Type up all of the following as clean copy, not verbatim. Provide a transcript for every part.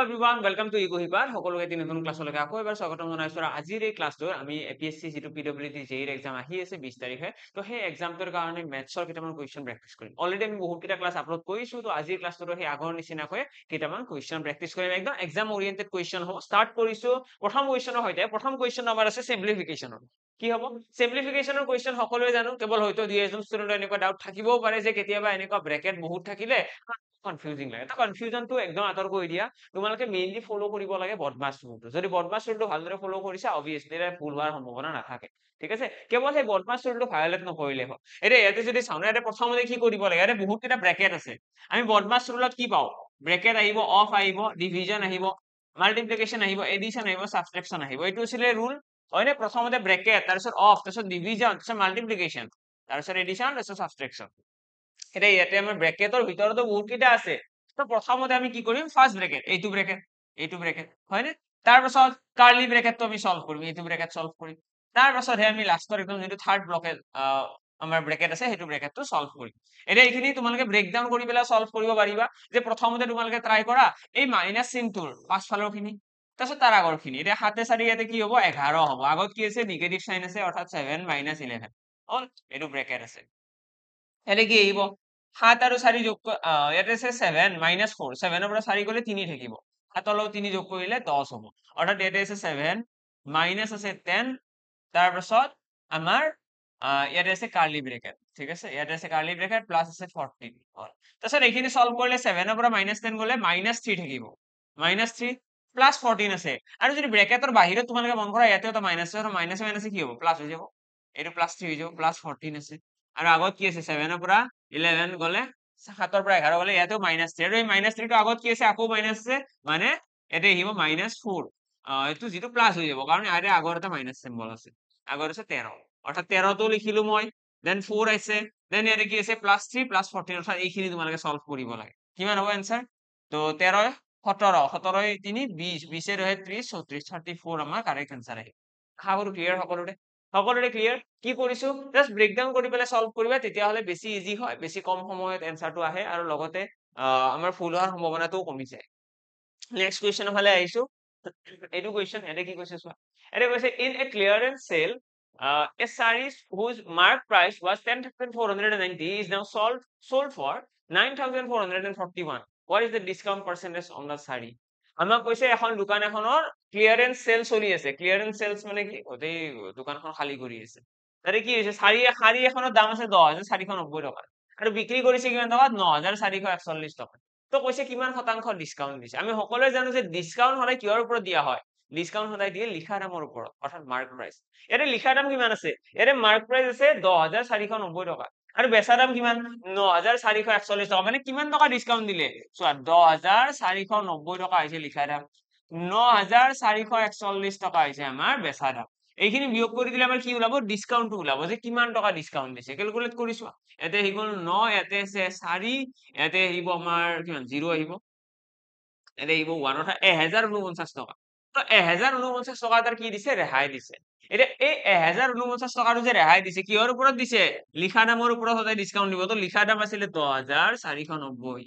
everyone, welcome to Ego Hipar. সকলোকে এটি নতুন ক্লাছলৈকে আকৌ এবাৰ স্বাগতম জনাইছো। আজিৰ এই ক্লাছটোৰ আমি এপিএসসি যেটো পিডব্লিউডি জেইৰ এক্সাম আহি আছে 20 তাৰিখে। তো সেই এক্সামটোৰ কাৰণে মেথছৰ কেইটামান কুৱেশ্যন প্ৰেক্টিছ কৰিম। অলৰেডি আমি বহুত কেইটা ক্লাছ আপলোড কৰিছো। তো আজিৰ ক্লাছটোৰ সেই আগৰ নিচিনাকৈ কেইটামান কুৱেশ্যন প্ৰেক্টিছ কৰিম। একদম এক্সাম ওৰিয়েন্টেড কুৱেশ্যন হ'ব। ষ্টাৰ্ট কৰিছো প্ৰথম কুৱেশ্যনৰ সৈতে। প্ৰথম কুৱেশ্যন আমাৰ আছে সিম্পলিফিকেশনৰ। কি হ'ব? সিম্পলিফিকেশনৰ কুৱেশ্যন সকলোৱে জানো। কেৱল হয়তো দুই এজন ষ্টুডেন্টৰ এনেকুৱা ডাউট থাকিবও পাৰে যে কেতিয়াবা এনেকুৱা ব্ৰেকেট বহুত থাকিলে কনফিউজিং লাগে। তো কনফিউজনটো একদম আঁতৰ কৰি দিয়া। তোমালোকে মেইনলি ফলো কৰিব লাগে বদমাছ ৰুলটো। যদি বদমাছ ৰুলটো ভালদৰে ফলো কৰিছা অবভিয়াছলি ভুল হোৱাৰ সম্ভাৱনা নাথাকে। ঠিক আছে? কেৱল সেই বদমাছ ৰুলটো ভায়োলেট নকৰিলে হ'ল। এতিয়া ইয়াতে যদি চাওঁ ইয়াতে প্ৰথমতে কি কৰিব লাগে? ইয়াতে বহুত কেইটা ব্ৰেকেট আছে। আমি বদমাছ ৰুলত কি পাওঁ? ব্ৰেকেট আহিব, অফ আহিব, ডিভিজন আহিব, মাল্টিপ্লিকেশন আহিব, এডিশন আহিব, সাবট্ৰেকশন আহিব। এইটো আছিলে ৰুল। হয়নে? প্ৰথমতে ব্ৰেকেট, তাৰপিছত অফ, তাৰপিছত ডিভিজন, তাৰপিছত মাল্টিপ্লিকেশন, তাৰপিছত এডিশন, তাৰপিছত সাবট্ৰেকশন। এতিয়া ইয়াতে আমাৰ ব্ৰেকেটৰ ভিতৰতো বহুত কেইটা আছে। তো প্ৰথমতে আমি কি কৰিম? ফাৰ্স্ট ব্ৰেকেট, এইটো ব্ৰেকেট, হয়নে? তাৰ পাছত কাৰ্লি ব্ৰেকেটটো আমি সলভ কৰিম, এইটো ব্ৰেকেট সলভ কৰিম। তাৰ পাছত আমি লাষ্টৰ একদম যেটো থাৰ্ড ব্ৰেকেট আমাৰ ব্ৰেকেট আছে সেইটো ব্ৰেকেটটো সলভ কৰিম। এতিয়া এইখিনি তোমালোকে ব্ৰেক ডাউন কৰি পেলাই সলভ কৰিব পাৰিবা। যে প্ৰথমতে তোমালোকে ট্ৰাই কৰা এই মাইনাস চিনটোৰ পাছফালৰ খিনি, তাৰপিছত তাৰ আগৰ খিনি। এতিয়া 7 4 ইয়াতে কি হ'ব? 11 হ'ব। আগত কি আছে? নিগেটিভ সাইন আছে, অৰ্থাৎ 7 - 11 অল এইটো ব্ৰেকেট আছে। এনে কি আহিব? 7 আৰু 4 যোগ ইয়াতে আছে 7 - 4, 7 ৰ পৰা 4 গ'লে 3 থাকিব। 7 লগত 3 যোগ কৰিলে 10 হ'ব। অৰ্থাৎ ইয়াতে আছে 7 মাইনাস আছে 10, তাৰ পাছত আমাৰ ইয়াতে আছে কাৰ্লি ব্ৰেকেট। ঠিক আছে? ইয়াতে আছে কাৰ্লি ব্ৰেকেট প্লাস আছে 14 হ'ল। তাৰপিছত এইখিনি সলভ কৰিলে 7 ৰ পৰা -10 গ'লে -3 থাকিব। -3 প্লাস 14 আছে। আৰু যদি ব্ৰেকেটৰ বাহিৰত তোমালোকে মন কৰা ইয়াতেও এটা মাইনাস আছে, মাইনাসে মাইনাসে কি হ'ব? প্লাস হৈ যাব। এইটো +3 হৈ যাব, +14 আছে। আৰু আগত কি আছে? 7 ৰ পৰা 11 গ'লে 7 ৰ পৰা 11 গ'লে ইয়াতেও -3 আৰু এই -3 টো আগত কি আছে? আকৌ মাইনাস আছে, মানে ইয়াতে আহিব -4। এইটো যেটো প্লাস হৈ যাব কাৰণ ইয়াতে আগৰ এটা মাইনাস সিম্বল আছে। আগত আছে 13, অৰ্থাৎ 13 টো লিখিলো মই, দেন 4 আছে, দেন ইয়াতে কি আছে? +3 +14, অৰ্থাৎ এইখিনি তোমালোকে সলভ কৰিব লাগে। কিমান হ'ব এনসাৰ? তো 13 17 17 3 20 20 এৰ 30 34 34 আমাৰ কাৰেক্ট এনসাৰ আহিব। আশা কৰো ক্লিয়াৰ সকলোৰে। সকলোৰে ক্লিয়াৰ? কি কৰিছো? জাস্ট ব্ৰেকডাউন কৰি পেলাই সলভ কৰিবা, তেতিয়া হলে বেছি ইজি হয়, বেছি কম সময়ত এনসাৰটো আহে আৰু লগতে আমাৰ ফুল হোৱাৰ সম্ভাৱনাটোও কমি যায়। নেক্সট কুৱেশ্যনৰ ফালে আহিছো। এইটো কুৱেশ্যন এনে কি কৈছে চোৱা। এনে কৈছে in a clearance sale a saree whose mark price was 10,490 is now sold for 9,441. What is the discount percentage on the saree? আমাক কৈছে এখন দোকান এখনৰ ক্লিয়াৰেন্স সেল চলি আছে। ক্লিয়াৰেন্স সেলস মানে কি? গোটেই দোকানখন খালি কৰি আছে। তাতে কি হৈছে? শাৰী এখনৰ দাম আছে 10,490 টকা আৰু বিক্ৰী কৰিছে কিমান টকাত? 9,441 টকা। তো কৈছে কিমান শতাংশ ডিসকাউন্ট দিছে। আমি সকলোৱে জানো যে ডিসকাউন্ট হলে কিহৰ ওপৰত দিয়া হয়? ডিসকাউন্ট সদায় দিয়ে লিখা দামৰ ওপৰত, অৰ্থাৎ মাৰ্ক প্ৰাইস। ইয়াতে লিখা দাম কিমান আছে? ইয়াতে মাৰ্ক প্ৰাইস আছে 10,490 টকা আৰু বেচা দাম কিমান? 9,441 টকা। মানে কিমান টকা ডিসকাউন্ট দিলে? চোৱা 10,490 টকা হৈছে লিখা দাম, 9,441 টকা হৈছে আমাৰ বেচা দাম। এইখিনি বিয়োগ কৰি দিলে আমাৰ কি ওলাব? ডিসকাউন্টটো ওলাব যে কিমান টকা ডিসকাউন্ট দিছে। ক্যালকুলেট কৰিছো। ইয়াতে আহি গ'ল 9, ইয়াতে আছে 4, ইয়াতে আহিব আমাৰ কিমান? 0 আহিব, ইয়াতে আহিব 1, অৰ্থাৎ 1049 টকা। তো 1049 টকা এটাৰ কি দিছে? ৰেহাই দিছে। এতিয়া এই 1049 টকাটো যে ৰেহাই দিছে কিহৰ ওপৰত দিছে? লিখা দামৰ ওপৰত সদায় ডিসকাউন্ট দিব। তো লিখা দাম আছিল 10,490,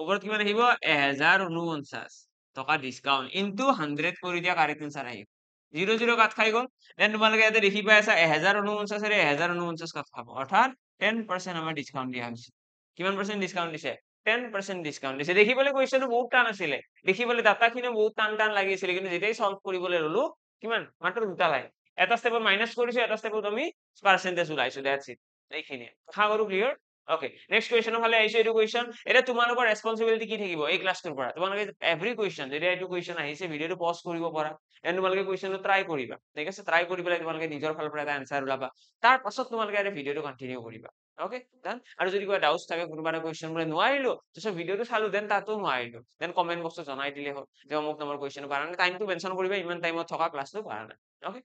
ওপৰত কিমান আহিব? 1049 টকা ডিসকাউন্ট ইনটু 100 কৰি দিয়া, কারেক্ট আনসার আহিব। 0 0 কাট খাই গ'ল। দেন তোমালোকে ইয়াতে দেখি পাই আছা 1049 এৰে 1049 কাট খাব, অৰ্থাৎ 10% আমাৰ ডিসকাউন্ট দিয়া হৈছে। কিমান পাৰ্চেন্ট ডিসকাউন্ট দিছে? 10% ডিসকাউন্ট দিছে। দেখিবলৈ কুৱেশ্যনটো বহুত টান আছিলে, দেখিবলৈ ডাটাখিনি বহুত টান টান লাগিছিলে, কিন্তু যেতিয়াই সলভ কৰিবলৈ ললো কিমান? মাত্ৰ দুটা লাইন। এটা স্টেপত মাইনাস কৰিছো, এটা স্টেপত আমি পাৰ্সেন্টেজ ওলাইছো। That's it. এইখিনি আশা কৰো ক্লিয়াৰ। ওকে, নেক্সট কুৱেশ্যনৰ ফালে আহিছো। এইটো কুৱেশ্যন, এটা তোমালোকৰ ৰেসপন্সিবিলিটি কি থাকিব এই ক্লাছটোৰ পৰা? তোমালোকে এভৰি কুৱেশ্যন যেতিয়া এইটো কুৱেশ্যন আহিছে ভিডিঅটো পজ কৰিব পৰা, এন্ড তোমালোকে কুৱেশ্যনটো ট্ৰাই কৰিবা। ঠিক আছে? ট্ৰাই কৰি পেলাই তোমালোকে নিজৰ ফালৰ পৰা এটা আনসাৰ ওলাবা। তাৰ পাছত তোমালোকে এটা ভিডিঅটো কন্টিনিউ কৰিবা। ওকে ডান। আৰু যদি কিবা ডাউটস থাকে, কোনোবা এটা কুৱেশ্যন বোলে নোৱাৰিলো, তাৰপিছত ভিডিঅটো চালো দেন তাতো নোৱাৰিলো, দেন কমেন্ট বক্সত জনাই দিলে হ'ল যে অমুক নম্বৰ কুৱেশ্যন পাৰা নাই। টাইমটো মেনশন কৰিবা, ইমান টাইমত থকা ক্লাছটো পাৰা নাই। ওকে,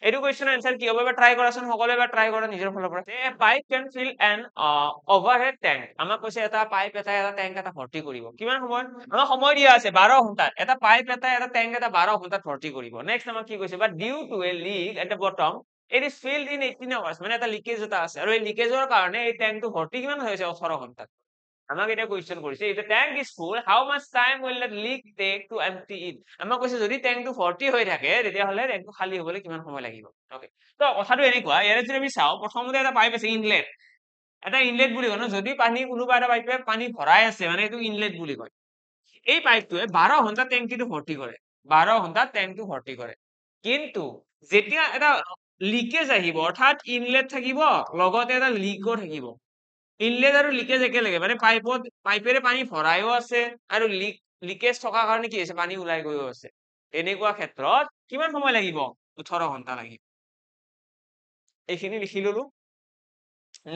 এইটো কুৱেশ্যনৰ আনসাৰ কি হ'ব? এবাৰ ট্ৰাই কৰাচোন, সকলোৱে এবাৰ ট্ৰাই কৰা নিজৰ ফালৰ পৰা। A pipe can fill an overhead tank. আমাক কৈছে এটা পাইপ এটা ট্যাঙ্ক এটা ভৰ্তি কৰিব। কিমান সময়? আমাক সময় দিয়া আছে 12 ঘণ্টাত। এটা পাইপ এটা ট্যাঙ্ক এটা 12 ঘণ্টাত ভৰ্তি কৰিব। নেক্সট আমাক কি কৈছে? But due to a leak at the bottom it is filled in 18 hours, মানে এটা লিকেজ এটা আছে আৰু এই লিকেজৰ কাৰণে এই ট্যাঙ্কটো ভৰ্তি কিমান হৈছে? 18 ঘণ্টাত। আমাক এটা কুৱেশ্যন কৰিছে if the tank is full how much time will the leak take to empty it আমাক কৈছে যদি টেংকটো ভৰ্তি হৈ থাকে তেতিয়াহ'লে টেংকটো খালী হ'বলৈ কিমান সময় লাগিব ওকে তো কথাটো এনেকুৱা ইয়াৰে যদি আমি চাওঁ প্ৰথমতে এটা পাইপ আছে ইনলেট এটা ইনলেট বুলি কয় ন যদি পানী কোনোবা এটা পাইপে পানী ভৰাই আছে মানে এইটো ইনলেট বুলি কয় এই পাইপটোৱে 12 ঘণ্টা টেংকিটো ভৰ্তি কৰে 12 ঘণ্টা টেংকটো ভৰ্তি কৰে কিন্তু যেতিয়া এটা লিকেজ আহিব অৰ্থাৎ ইনলেট থাকিব লগতে এটা লিকো থাকিব ইনলেট আৰু লিকেজ একেলগে মানে পাইপেৰে পানী ভৰাইও আছে আৰু লিকেজ থকাৰ কাৰণে কি হৈছে পানী ওলাই গৈও আছে এনেকুৱা ক্ষেত্ৰত কিমান সময় লাগিব 18 ঘণ্টা লাগিব এইখিনি লিখি ললো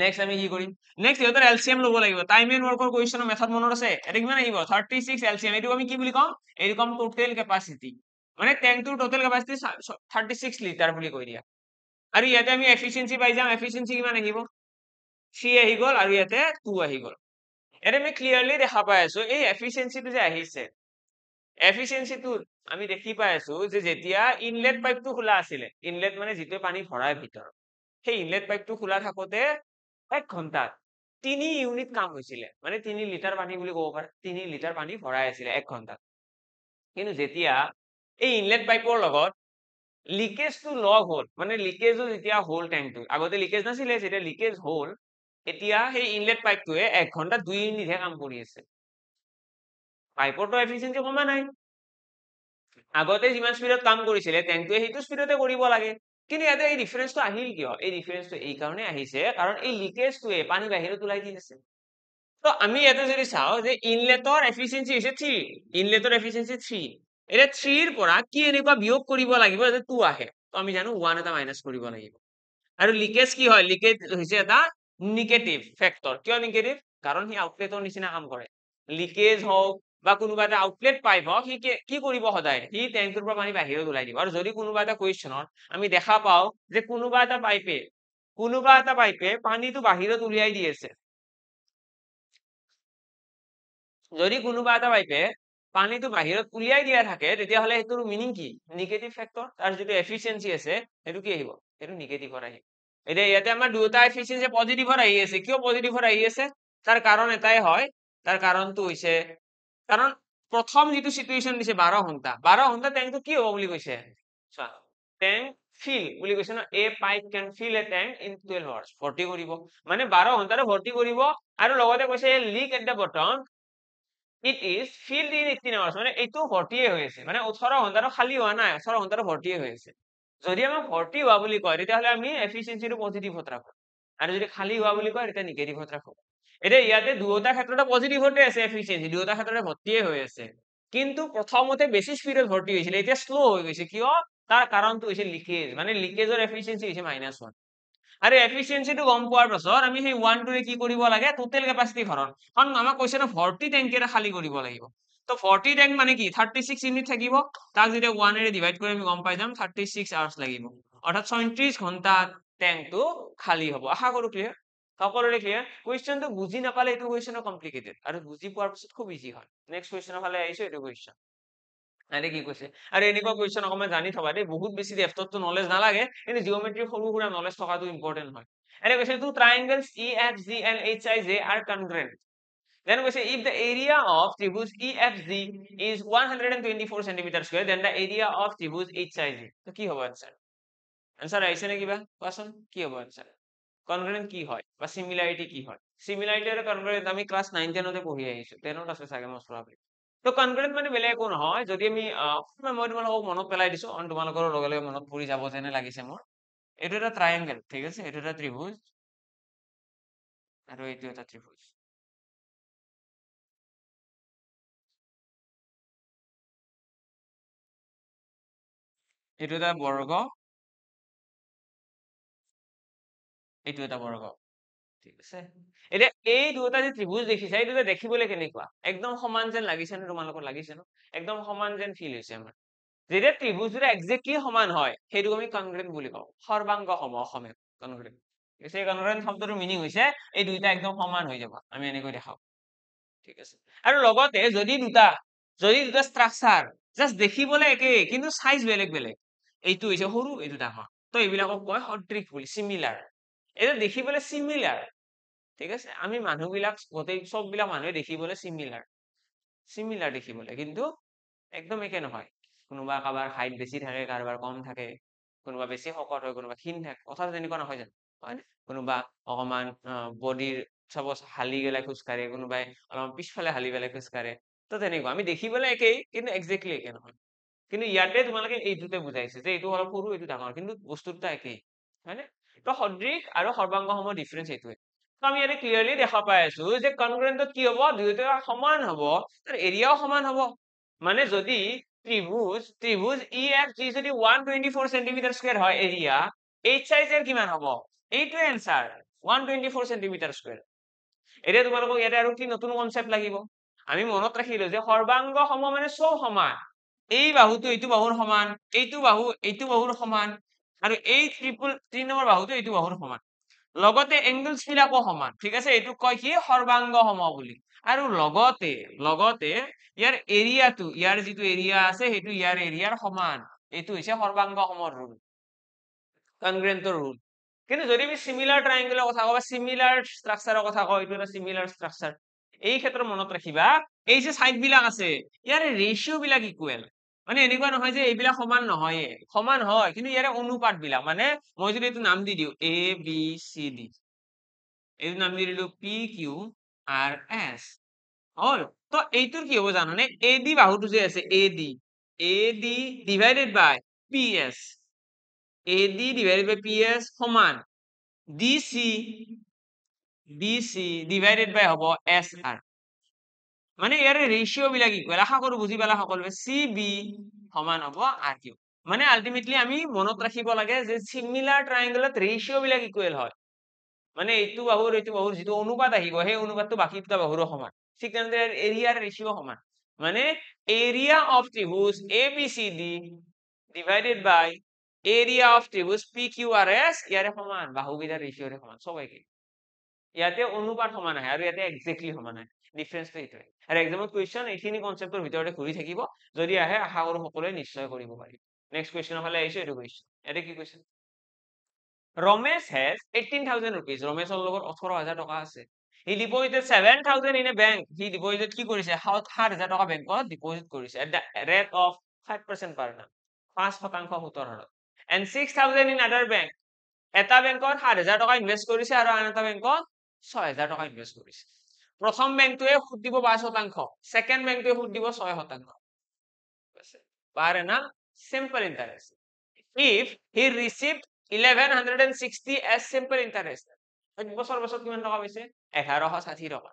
নেক্সট আমি কি কৰিম নেক্সট ইহঁতৰ এলচিএম ল'ব লাগিব টাইম এণ্ড ৱৰ্কৰ কুৱেশ্যনৰ মেথড মনত আছে এটা কিমান আহিব 36 এলচিএম এইটো আমি কি বুলি কম এইটো কম টোটেল কেপাচিটি মানে টেংকটোৰ টোটেল কেপাচিটি 36 লিটাৰ বুলি কৈ দিয়া আৰু ইয়াতে আমি এফিচিয়েন্সি পাই যাম এফিচিয়েন্সি কিমান আহিব 3 আহি গ'ল আৰু ইয়াতে 2 আহি গ'ল এটা আমি ক্লিয়াৰলি দেখা পাই আছো এই এফিচিয়েন্সিটো যে আহিছে এফিচিয়েন্সিটো আমি দেখি পাই আছো যে যেতিয়া ইনলেট পাইপটো খোলা আছিলে ইনলেট মানে যিটো পানী ভৰাই ভিতৰত সেই ইনলেট পাইপটো খোলা থাকোতে 1 ঘণ্টাত 3 ইউনিট কাম হৈছিলে মানে 3 লিটাৰ পানী বুলি ক'ব পাৰে 3 লিটাৰ পানী ভৰাই আছিলে 1 ঘণ্টাত কিন্তু যেতিয়া এই ইনলেট পাইপৰ লগত লিকেজটো লগ হ'ল মানে লিকেজো যেতিয়া হ'ল টেংকটো আগতে লিকেজ নাছিলে যেতিয়া লিকেজ হ'ল এতিয়া সেই ইনলেট পাইপটোৱে 1 ঘণ্টা 2 ইউনিটহে কাম কৰি আছে পাইপৰটো এফিচিয়েন্সি কমা নাই আগতে যিমান স্পীডত কাম কৰিছিলে টেংকটোৱে সেইটো স্পীডতে কৰিব লাগে কিন্তু ইয়াতে এই ডিফাৰেন্সটো আহিল কিয় এই ডিফাৰেন্সটো এই কাৰণে আহিছে কাৰণ এই লিকেজটোৱে পানী বাহিৰত ওলাই দি আছে তো আমি ইয়াতে যদি চাওঁ যে ইনলেটৰ এফিচিয়েন্সি হৈছে 3 ইনলেটৰ এফিচিয়েন্সি 3 এটা 3 ৰ পৰা কি এনেকুৱা বিয়োগ কৰিব লাগিব যাতে 2 আহে তো আমি জানো 1 এটা মাইনাস কৰিব লাগিব আৰু লিকেজ কি হয় লিকেজ হৈছে এটা নিগেটিভ ফেক্টৰ কিয় নিগেটিভ কাৰণ সি আউটলেটৰ নিচিনা কাম কৰে লিকেজ হওক বা কোনোবা এটা আউটলেট পাইপ হওক সি কি কৰিব সদায় সি টেংকটোৰ পৰা পানী বাহিৰত ওলাই দিব আৰু যদি কোনোবা এটা কুৱেশ্যনত আমি দেখা পাওঁ যে কোনোবা এটা পাইপে পানীটো বাহিৰত উলিয়াই দি আছে যদি কোনোবা এটা পাইপে পানীটো বাহিৰত উলিয়াই দিয়া থাকে তেতিয়াহ'লে সেইটোৰ মিনিং কি নিগেটিভ ফেক্টৰ তাৰ যিটো এফিচিয়েন্সি আছে সেইটো কি আহিব সেইটো নিগেটিভত আহিব এতিয়া ইয়াতে আমাৰ দুটা এফিচিয়েন্সি পজিটিভত আহি আছে কিয় পজিটিভত আহি আছে তাৰ কাৰণ এটাই হয় তাৰ কাৰণটো হৈছে কাৰণ প্ৰথম যিটো সিচুৱেশ্যন দিছে 12 ঘণ্টা টেংকটো কি হ'ব বুলি কৈছে চোৱা টেংক ফিল বুলি কৈছে ন a pipe can fill a tank in 12 hours ভৰ্তি কৰিব মানে 12 ঘণ্টাতে ভৰ্তি কৰিব আৰু লগতে কৈছে leak at the bottom it is field in 18 hours মানে এইটো ভৰ্তিয়ে হৈ আছে মানে 18 ঘণ্টাটো খালী হোৱা নাই 18 ঘণ্টাটো ভৰ্তিয়ে হৈ আছে যদি আমাক ভৰ্তি হোৱা বুলি কয় তেতিয়াহ'লে আমি এফিচিয়েন্সিটো পজিটিভত ৰাখো আৰু যদি খালী হোৱা বুলি কয় তেতিয়া নিগেটিভত ৰাখো এতিয়া ইয়াতে দুয়োটা ক্ষেত্ৰতে পজিটিভতে আছে এফিচিয়েন্সি দুয়োটা ক্ষেত্ৰতে ভৰ্তিয়ে হৈ আছে কিন্তু প্ৰথমতে বেছি স্পীডত ভৰ্তি হৈছিল এতিয়া শ্লো হৈ গৈছে কিয় তাৰ কাৰণটো হৈছে লিকেজ মানে লিকেজৰ এফিচিয়েন্সি হৈছে -1 আৰু এফিচিয়েন্সিটো গম পোৱাৰ পাছত আমি সেই 1 টোৰে কি কৰিব লাগে টোটেল কেপাচিটি হৰণ কাৰণ আমাক কৈছে না ভৰ্তি টেংকেৰে খালী কৰিব লাগিব তো ভৰ্তি টেংক মানে কি 36 ইউনিট থাকিব তাক যেতিয়া 1 এৰে ডিভাইড কৰি আমি গম পাই যাম 36 আৱাৰ্ছ লাগিব অৰ্থাৎ 37 ঘণ্টা টেংকটো খালী হ'ব আশা কৰো ক্লিয়াৰ সকলোৰে ক্লিয়াৰ কুৱেশ্যনটো বুজি নাপালে এইটো কুৱেশ্যন কমপ্লিকেটেড আৰু বুজি পোৱাৰ পিছত খুব ইজি হয় নেক্সট কুৱেশ্যনৰ ফালে আহিছো এইটো কুৱেশ্যন আৰে কি কৈছে আৰু এনেকুৱা কুৱেশ্যন অকমান জানি থবা দেই বহুত বেছি ডেপথতটো নলেজ নালাগে কিন্তু জিওমেট্ৰি সৰু সুৰা নলেজ থকাটো ইম্পৰ্টেন্ট হয় এনে কৈছে two ট্ৰায়াঙ্গলছ EFG and HIJ are congruent then কৈছে if the area of tribhuj EFG is 124 centimeter square then the area of tribhuj HIJ তো কি হ'ব आंसर आंसर আহিছে নে কিবা কোৱাচোন কি হ'ব आंसर কনগ্ৰুয়েন্ট কি হয় বা সিমিলাৰিটি কি হয় সিমিলাৰিটি আৰু কনগ্ৰুয়েন্ট আমি ক্লাস 9 10 তে পঢ়ি আহিছো 10 ত আছে চাগে most probably তো কনগ্ৰুয়েন্ট মানে বেলেগ একো নহয় যদি আমি মই তোমালোকক মনত পেলাই দিছো অন তোমালোকৰ লগে লগে মনত পৰি যাব যেনে লাগিছে মোৰ এইটো এটা ট্ৰায়াঙ্গল ঠিক আছে এইটো এটা ত্ৰিভুজ আৰু এইটো এটা ত্ৰিভুজ এইটো এটা বৰ্গ এইটো এটা বৰ্গ ঠিক আছে এতিয়া এই দুটা যে ত্ৰিভুজ দেখিছা এই দুটা দেখিবলৈ কেনেকুৱা একদম সমান যেন লাগিছে নে তোমালোকৰ লাগিছে ন একদম সমান যেন ফিল হৈছে আমাৰ যেতিয়া ত্ৰিভুজ দুটা এক্স্যাক্টলি সমান হয় সেইটো আমি কনগ্ৰুয়েন্ট বুলি কওঁ সৰ্বাংগ সম অসমীয়াত কনগ্ৰুয়েন্ট এই কনগ্ৰুয়েন্ট শব্দটোৰ মিনিং হৈছে এই দুইটা একদম সমান হৈ যাব আমি এনেকৈ দেখাও ঠিক আছে আৰু লগতে যদি দুটা স্ট্ৰাকচাৰ জাস্ট দেখিবলৈ একেই কিন্তু সাইজ বেলেগ বেলেগ এইটো হৈছে সৰু এইটো ডাঙৰ তো এইবিলাকক কয় সদৃশ বুলি সিমিলাৰ এটা দেখিবলৈ সিমিলাৰ ঠিক আছে আমি মানুহবিলাক গোটেই সববিলাক মানুহে দেখিবলৈ সিমিলাৰ দেখিবলৈ কিন্তু একদম একে নহয় কোনোবা কাৰোবাৰ হাইট বেছি থাকে কাৰোবাৰ কম থাকে কোনোবা বেছি শকত হয় কোনোবা ক্ষীণ থাকে কথা তেনেকুৱা নহয় জানো হয় নে কোনোবা অকমান বডিৰ চাপোজ হালি গেলাই খোজকাঢ়ে কোনোবাই অলপমান পিছফালে হালি গেলাই খোজকাঢ়ে তো তেনেকুৱা আমি দেখিবলৈ একেই কিন্তু এক্সেক্টলি একে নহয় কিন্তু ইয়াতে তোমালোকে এইটোতে বুজাইছে যে এইটো অলপ সৰু এইটো ডাঙৰ কিন্তু বস্তুটা একেই হয়নে তো সদৃশ আৰু সৰ্বাংগসমূহৰ ডিফাৰেন্স এইটোৱে তো আমি ইয়াতে ক্লিয়াৰলি দেখা পাই আছো যে কনগ্ৰুয়েন্টত কি হ'ব দুয়োটা সমান হ'ব তাৰ এৰিয়াও সমান হ'ব মানে যদি ত্ৰিভুজ EFG যদি 124 সেন্টিমিটাৰ স্কয়াৰ হয় এৰিয়া এইচ সাইজেৰ কিমান হ'ব এইটোৱে এনসাৰ 124 সেন্টিমিটাৰ স্কয়াৰ এতিয়া তোমালোকক ইয়াতে আৰু কি নতুন কনসেপ্ট লাগিব আমি মনত ৰাখিলো যে সৰ্বাংগ সম মানে সব সমান এই বাহুটো এইটো বাহুৰ সমান এইটো বাহুৰ সমান আৰু এই 3 নম্বৰ বাহুটো এইটো বাহুৰ সমান লগতে এংগলস বিলাকো সমান ঠিক আছে এইটো কয় কি সৰ্বাংগ সম বুলি আৰু লগতে ইয়াৰ এৰিয়াটো ইয়াৰ যিটো এৰিয়া আছে সেইটো ইয়াৰ এৰিয়াৰ সমান এইটো হৈছে সৰ্বাংগ সমৰ ৰুল কনগ্ৰুয়েন্টৰ ৰুল কিন্তু যদি আমি সিমিলাৰ ট্ৰায়াঙ্গেলৰ কথা কওঁ বা সিমিলাৰ স্ট্ৰাকচাৰৰ কথা কওঁ এইটো এটা সিমিলাৰ স্ট্ৰাকচাৰ এই ক্ষেত্ৰত মনত ৰাখিবা এই যে সাইড বিলাক আছে ইয়াৰ ৰেশিও বিলাক ইকুৱেল মানে এনেকুৱা নহয় যে এইবিলাক সমান নহয়ে সমান হয় কিন্তু ইয়াৰে অনুপাত বিলাক মানে মই যদি এইটো নাম দি দিওঁ ABCD এইটো নাম দি দিলো PQRS হল তো এইটোৰ কি হ'ব জানানে AD বাহুটো যে আছে AD divided by PS AD divided by PS সমান BC divided by হ'ব SR মানে ইয়াৰে ৰেশিও বিলাক ইকুৱেল আশা কৰো বুজি পালা সকলোৱে CB সমান হ'ব RQ মানে আলটিমেটলি আমি মনত ৰাখিব লাগে যে সিমিলাৰ ট্ৰায়াঙ্গেলত ৰেশিও বিলাক ইকুৱেল হয় মানে এইটো বাহুৰ যিটো অনুপাত আহিব সেই অনুপাতটো বাকি দুটা বাহুৰো সমান ঠিক তেনেদৰে এৰিয়াৰ ৰেশিও সমান মানে এৰিয়া অফ ত্ৰিভুজ ABCD divided by area of ত্ৰিভুজ PQRS ইয়াৰে সমান বাহুকেইটাৰ ৰেশিওৰে সমান সব একে ইয়াতে অনুপাত সমান আহে আৰু ইয়াতে এক্স্যাক্টলি সমান আহে ডিফাৰেন্সটো এইটোৱে আৰু এক্সামত কোৱেশ্চন এইখিনি কনসেপ্টৰ ভিতৰতে ঘূৰি থাকিব যদি আহে আশা কৰো সকলোৱে নিশ্চয় কৰিব পাৰিব নেক্সট কোৱেশ্চনৰ ফালে আহিছো এইটো কোৱেশ্চন ইয়াতে কি কৈছে Ramesh has 18,000 rupees ৰমেশৰ লগত 18,000 টকা আছে he deposited 7,000 in a bank he deposited কি কৰিছে 7,000 টকা বেংকত ডিপজিট কৰিছে at the rate of 5% per annum 5% সুতৰ হাৰত and 6,000 in other bank এটা বেংকত 7,000 টকা ইনভেস্ট কৰিছে আৰু আন এটা বেংকত 6,000 টকা ইনভেস্ট কৰিছে প্ৰথম বেংকটোৱে সুদ দিব 5%, সেকেন্ড বেংকটোৱে সুদ দিব 6%। per annum simple interest if he received 1160 as simple interest এক বছৰ পাছত কিমান টকা পাইছে 1160 টকা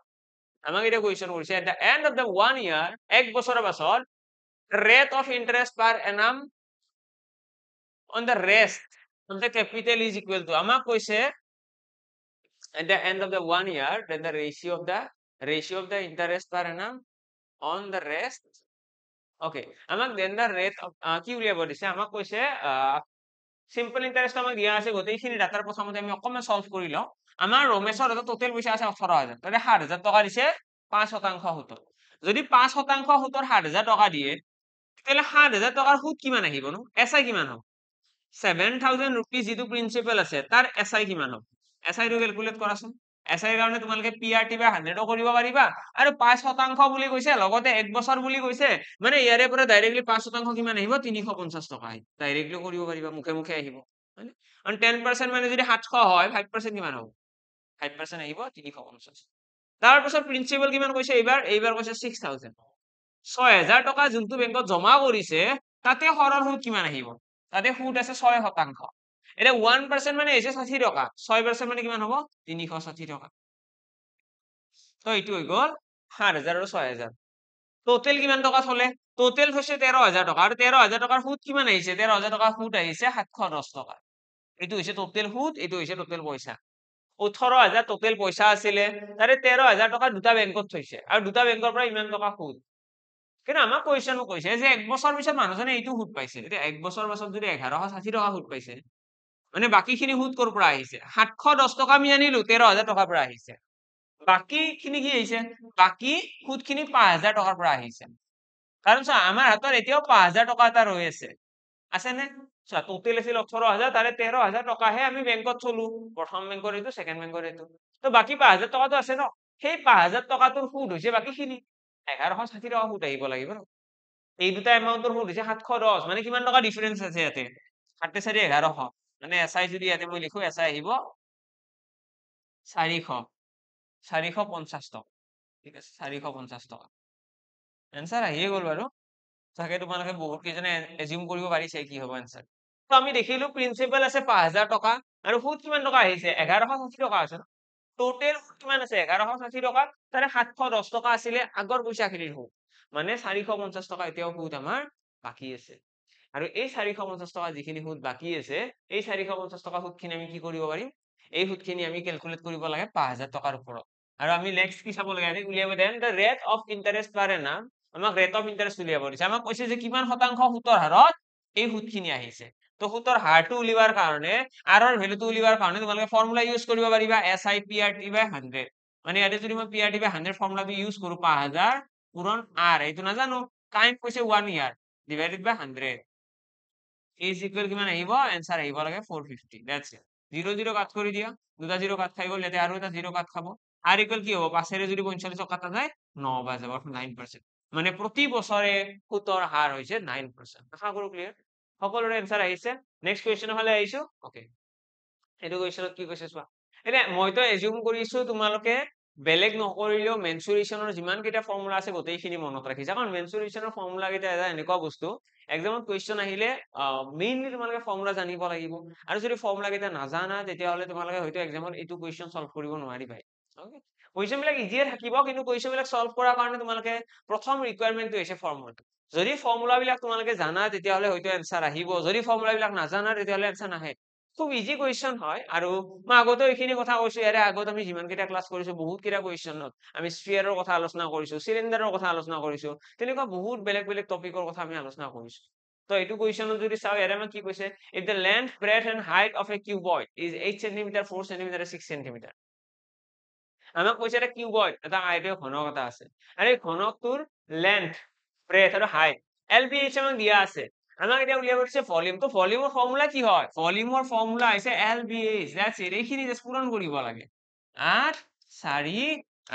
আমাক এটা কোৱেশ্চন কৰিছে at the end of the 1 year এক বছৰৰ পাছত rate of interest per annum on the rest of the capital is equal to আমাক কৈছে at the end of the 1 year then the ratio of the interest per annum on the rest okay আমাক then the rate of কি উলিয়াব দিছে আমাক কৈছে simple interest আমাক দিয়া আছে গোটেইখিনি ডাটাৰ প্ৰথমতে আমি অকমান সলভ কৰি লওঁ আমাৰ ৰমেশৰ হাতত টোটেল পইচা আছে 18,000 তাতে 7,000 টকা দিছে 5% সুতত যদি 5% সুতৰ 7,000 টকা দিয়ে তেতিয়াহলে 7,000 টকাৰ সুদ কিমান আহিব নো এসআই কিমান হ'ব 7,000 rupees যিটো প্ৰিন্সিপাল আছে তাৰ এসআই কিমান হ'ব এসআই টো ক্যালকুলেট কৰাচোন এসআই কাৰণে তোমালোকে PRT by 100 কৰিব পাৰিবা আৰু 5% বুলি কৈছে লগতে এক বছৰ বুলি কৈছে মানে ইয়াৰে পৰা ডাইৰেক্টলি 5% কিমান আহিব 350 টকা আহিব ডাইৰেক্টলি কৰিব পাৰিবা মুখে মুখে আহিব হয়নে আৰু 10% মানে যদি 700 হয় 5% কিমান হ'ব 5% আহিব 350 তাৰ পিছত প্ৰিন্সিপাল কিমান কৈছে এইবাৰ কৈছে 6,000 6,000 টকা যোনটো বেংকত জমা কৰিছে তাতে সৰল সুদ কিমান আহিব তাতে সুদ আছে 6%। এটা 1% মানে হৈছে 60 টকা 6% মানে কিমান হ'ব 360 টকা তো এইটো হৈ গ'ল 7,000 আৰু 6,000 টোটেল কিমান টকা থলে টোটেল হৈছে 13,000 টকা আৰু 13,000 টকাৰ সুদ কিমান আহিছে 13,000 টকাৰ সুদ আহিছে 710 টকা এইটো হৈছে টোটেল সুদ এইটো হৈছে টোটেল পইচা 18,000 টোটেল পইচা আছিলে তাৰে 13,000 টকা দুটা বেংকত থৈছে আৰু দুটা বেংকৰ পৰা ইমান টকা সুদ কিন্তু আমাক কোৱেশ্চন কৈছে যে এক বছৰ পিছত মানুহজনে এইটো সুদ পাইছে এতিয়া এক বছৰ পাছত যদি 1160 টকা সুদ পাইছে মানে বাকিখিনি সুদ কৰ পৰা আহিছে 710 টকা আমি আনিলো 13,000 টকাৰ পৰা আহিছে বাকি খিনি কি আহিছে বাকি সুদখিনি 5,000 টকাৰ পৰা আহিছে কাৰণ চোৱা আমাৰ হাতত এতিয়াও 5,000 টকা এটা ৰৈ আছে নে চোৱা টোটেল আছিল 18,000 তাৰে 13,000 টকাহে আমি বেংকত থলো প্ৰথম বেংকৰ এইটো সেকেন্ড বেংকৰ এইটো তো বাকী ৫,০০০ টকাটো আছে ন সেই ৫,০০০ টকাটোৰ সুদ হৈছে বাকীখিনি ১১৬০ টকা সুদ আহিব লাগিব ন এই দুটা এমাউন্টৰ সুদ হৈছে ৭১০ মানে কিমান টকা ডিফাৰেন্স আছে ইয়াতে ৭ 4 ১১০০ মানে এছআই যদি ইয়াতে মই লিখো এছআই আহিব ৪০০ টকা ঠিক আছে ৪৫০ টকা এনসাৰ আহিয়ে গ'ল বাৰু চাগে তোমালোকে বহুত কেইজনে এজিউম কৰিব পাৰিছে কি হ'ব এনসাৰ তো আমি দেখিলো প্ৰিন্সিপাল আছে ৫,০০০ টকা আৰু সুদ কিমান টকা আহিছে ১১৬০ টকা আছে টোটেল কিমান আছে ১১৬০ টকা তাৰে ৭১০ টকা আছিলে আগৰ পইচাখিনিৰ সুদ মানে ৪৫০ টকা এতিয়াও সুদ আমাৰ বাকী আছে আৰু এই ৪৫০ টকা যিখিনি সুদ বাকী আছে এই ৪৫০ টকা সুদখিনি আমি কি কৰিব পাৰিম এই সুদখিনি আমি ক্যালকুলেট কৰিব লাগে ৫,০০০ টকাৰ ওপৰত আৰু আমি নেক্সট কি চাব লাগে উলিয়াব then the rate of interest per annum আমাক ৰেট অফ ইন্টাৰেষ্ট উলিয়াব দিছে আমাক কৈছে যে কিমান শতাংশ সুতৰ হাৰত এই সুদখিনি আহিছে তো সুতৰ হাৰটো উলিয়াবৰ কাৰণে আৰৰ ভ্যালুটো উলিয়াবৰ কাৰণে তোমালোকে ফৰ্মুলা ইউজ কৰিব পাৰিবা SI/PRT/100 মানে ইয়াতে যদি মই PRT/100 ফৰ্মুলাটো ইউজ কৰো ৫,০০০ পূৰণ R এইটো নাজানো টাইম কৈছে 1 ইয়াৰ ডিভাইডেড বাই 100 is equal কিমান আহিব आंसर আহিব লাগে 450 that's it 0 0 কাট কৰি দিয়া দুটা 0 কাট খাই গ'ল ইয়াতে আৰু এটা 0 কাট খাব r equal কি হ'ব 5 এৰে যদি 45 কাটা যায় 9 বাই যাব 9% মানে প্ৰতি বছৰে সুতৰ হাৰ হৈছে 9% আশা কৰো ক্লিয়াৰ সকলোৰে आंसर আহিছে নেক্সট কোৱেশ্চন হলে আহিছো ওকে এইটো কোৱেশ্চনত কি কৈছে চোৱা এনে মইতো এজিউম কৰিছো তোমালোকে বেলেগ নকৰিলেও মেনচুৰেশনৰ যিমান কেইটা ফৰ্মুলা আছে গোটেইখিনি মনত ৰাখিছা কাৰণ মেনচুৰেশনৰ ফৰ্মুলা কেইটা এটা এনেকুৱা বস্তু এক্সামত কোৱেশ্চন আহিলে মেইনলি তোমালোকে ফৰ্মুলা জানিব লাগিব আৰু যদি ফৰ্মুলা কেইটা নাজানা তেতিয়াহলে তোমালোকে হয়তো এক্সামত এইটো কোৱেশ্চন সলভ কৰিব নোৱাৰিবা ওকে কোৱেশ্চন বিলাক ইজিয়ে থাকিব কিন্তু কোৱেশ্চন বিলাক সলভ কৰাৰ কাৰণে তোমালোকে প্ৰথম ৰিকোয়াৰমেন্টটো হৈছে ফৰ্মুলা যদি ফৰ্মুলা বিলাক তোমালোকে জানা তেতিয়াহলে হয়তো आंसर আহিব যদি ফৰ্মুলা বিলাক নাজানা তেতিয়াহলে आंसर নাহে খুব ইজি কোৱেশ্চন হয় আৰু মই আগতে এইখিনি কথা কৈছো ইয়াৰে আগত আমি যিমান কেইটা ক্লাস কৰিছো বহুত কেইটা কোৱেশ্চনত আমি স্ফিয়াৰৰ কথা আলোচনা কৰিছো সিলিন্ডাৰৰ কথা আলোচনা কৰিছো তেনেকুৱা বহুত বেলেগ বেলেগ টপিকৰ কথা আমি আলোচনা কৰিছো তো এইটো কোৱেশ্চনত যদি চাও ইয়াৰে মই কি কৈছে if the length breadth and height of a cuboid is 8 cm 4 cm 6 cm আমাক কৈছে এটা কিউবয়েড এটা আয়তীয় ঘনক এটা আছে আৰু এই ঘনকটোৰ লেন্থ ব্ৰেথ আৰু হাইট LBH আমাক দিয়া আছে আমাক এটা উলিয়াব দিছে ভলিউম তো ভলিউমৰ ফৰ্মুলা কি হয় ভলিউমৰ ফৰ্মুলা হৈছে LBH দ্যাটস ইট এইখিনি জাস্ট পূৰণ কৰিব লাগে 8 4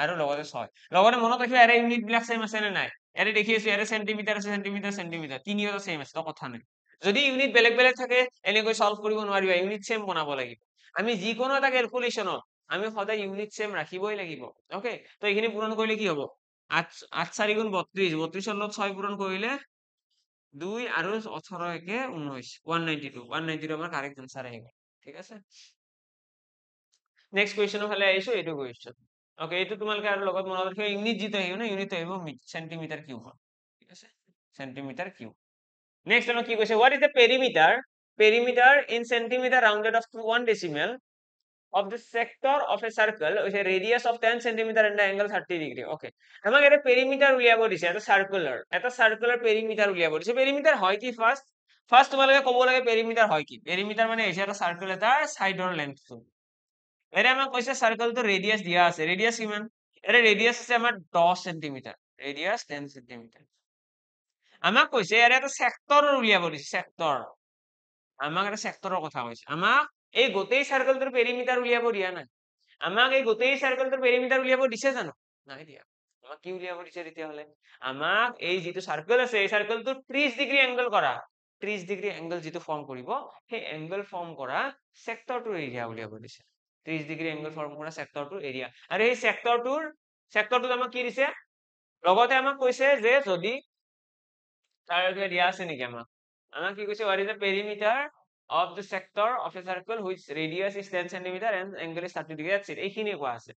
আৰু লগতে 6 লগতে মনত ৰাখিবা এৰে ইউনিট বিলাক সেম আছে নে নাই এৰে দেখি আছো এৰে সেন্টিমিটাৰ আছে সেন্টিমিটাৰ সেন্টিমিটাৰ তিনিটা সেম আছে তো কথা নাই যদি ইউনিট বেলেগ বেলেগ থাকে এনেকৈ সলভ কৰিব নোৱাৰিবা ইউনিট সেম বনাব লাগিব আমি যিকোনো এটা ক্যালকুলেশনত আমি সদায় ইউনিট সেম ৰাখিবই লাগিব ওকে তো এইখিনি পূৰণ কৰিলে কি হ'ব 8 8 4 গুণ 32 32 ৰ লগত 6 পূৰণ কৰিলে 2 আৰু 18 একে 19 192 আমাৰ কাৰেক্ট आंसर আহিব ঠিক আছে নেক্সট কোৱেশ্চনৰ ফালে আহিছো এইটো কোৱেশ্চন ওকে এইটো তোমালোকে আৰু লগত মনত ৰাখিবা ইউনিট যিটো আহিব না ইউনিট আহিব সেন্টিমিটাৰ কিউব ঠিক আছে সেন্টিমিটাৰ কিউব নেক্সট আমাক কি কৈছে what is the perimeter in centimeter rounded off to 1 decimal of the sector of a circle with a radius of 10 cm and the angle 30 degree okay আমাক এটা perimeter উলিয়াব দিছে এটা সাৰ্কুলাৰ পেৰিমিটাৰ উলিয়াব দিছে পেৰিমিটাৰ হয় কি ফাৰ্স্ট তোমালোকে ক'ব লাগে পেৰিমিটাৰ হয় কি পেৰিমিটাৰ মানে হৈছে এটা সাৰ্কেল এটাৰ সাইডৰ লেন্থটো এৰে আমাক কৈছে সাৰ্কেলটো ৰেডিয়াস দিয়া আছে ৰেডিয়াস কিমান এৰে ৰেডিয়াস আছে আমাৰ 10 cm ৰেডিয়াস 10 cm আমাক কৈছে এৰে এটা সেক্টৰ উলিয়াব দিছে সেক্টৰ আমাক এটা সেক্টৰৰ কথা কৈছে আমাক এই গোটেই সাৰ্কেলটোৰ পেৰিমিটাৰ উলিয়াব দিয়া নাই আমাক এই গোটেই সাৰ্কেলটোৰ পেৰিমিটাৰ উলিয়াব দিছে জানো নাই দিয়া আমাক কি উলিয়াব দিছে তেতিয়াহলে আমাক এই যিটো সার্কেল আছে এই সাৰ্কেলটোৰ 30 ডিগ্ৰী এংগল কৰা 30 ডিগ্ৰী এংগল যিটো ফৰ্ম কৰিব সেই এংগল ফৰ্ম কৰা সেক্টৰটোৰ এৰিয়া উলিয়াব দিছে 30 ডিগ্ৰী এংগল ফৰ্ম কৰা সেক্টৰটোৰ এৰিয়া আৰু এই সেক্টৰটোত আমাক কি দিছে লগতে আমাক কৈছে যে যদি তাৰ দিয়া আছে নেকি আমাক কি কৈছে what is the perimeter of the sector of a circle which radius is 10 cm and angle is 30 degree that's it এইখিনি কোৱা আছে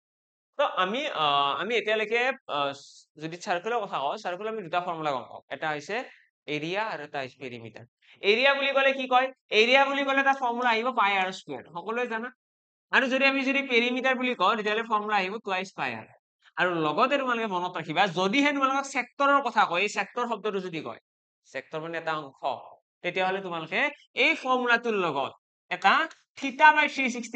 তো আমি এতিয়ালৈকে যদি সাৰ্কেলৰ কথা কওঁ সাৰ্কেল আমি দুটা ফৰ্মুলা গম পাওঁ এটা হৈছে এৰিয়া আৰু এটা হৈছে পেৰিমিটাৰ এৰিয়া বুলি ক'লে কি কয় এৰিয়া বুলি ক'লে এটা ফৰ্মুলা আহিব পাই r স্কয়াৰ সকলোৱে জানা আৰু যদি আমি পেৰিমিটাৰ বুলি কওঁ তেতিয়াহলে ফৰ্মুলা আহিব টুৱাইস পাই r আৰু লগতে তোমালোকে মনত ৰাখিবা যদিহে তোমালোকক সেক্টৰৰ কথা কয় এই সেক্টৰ শব্দটো যদি কয় সেক্টৰ মানে এটা অংশ তেতিয়াহলে তোমালোকে এই ফৰ্মুলাটোৰ লগত এটা θ/360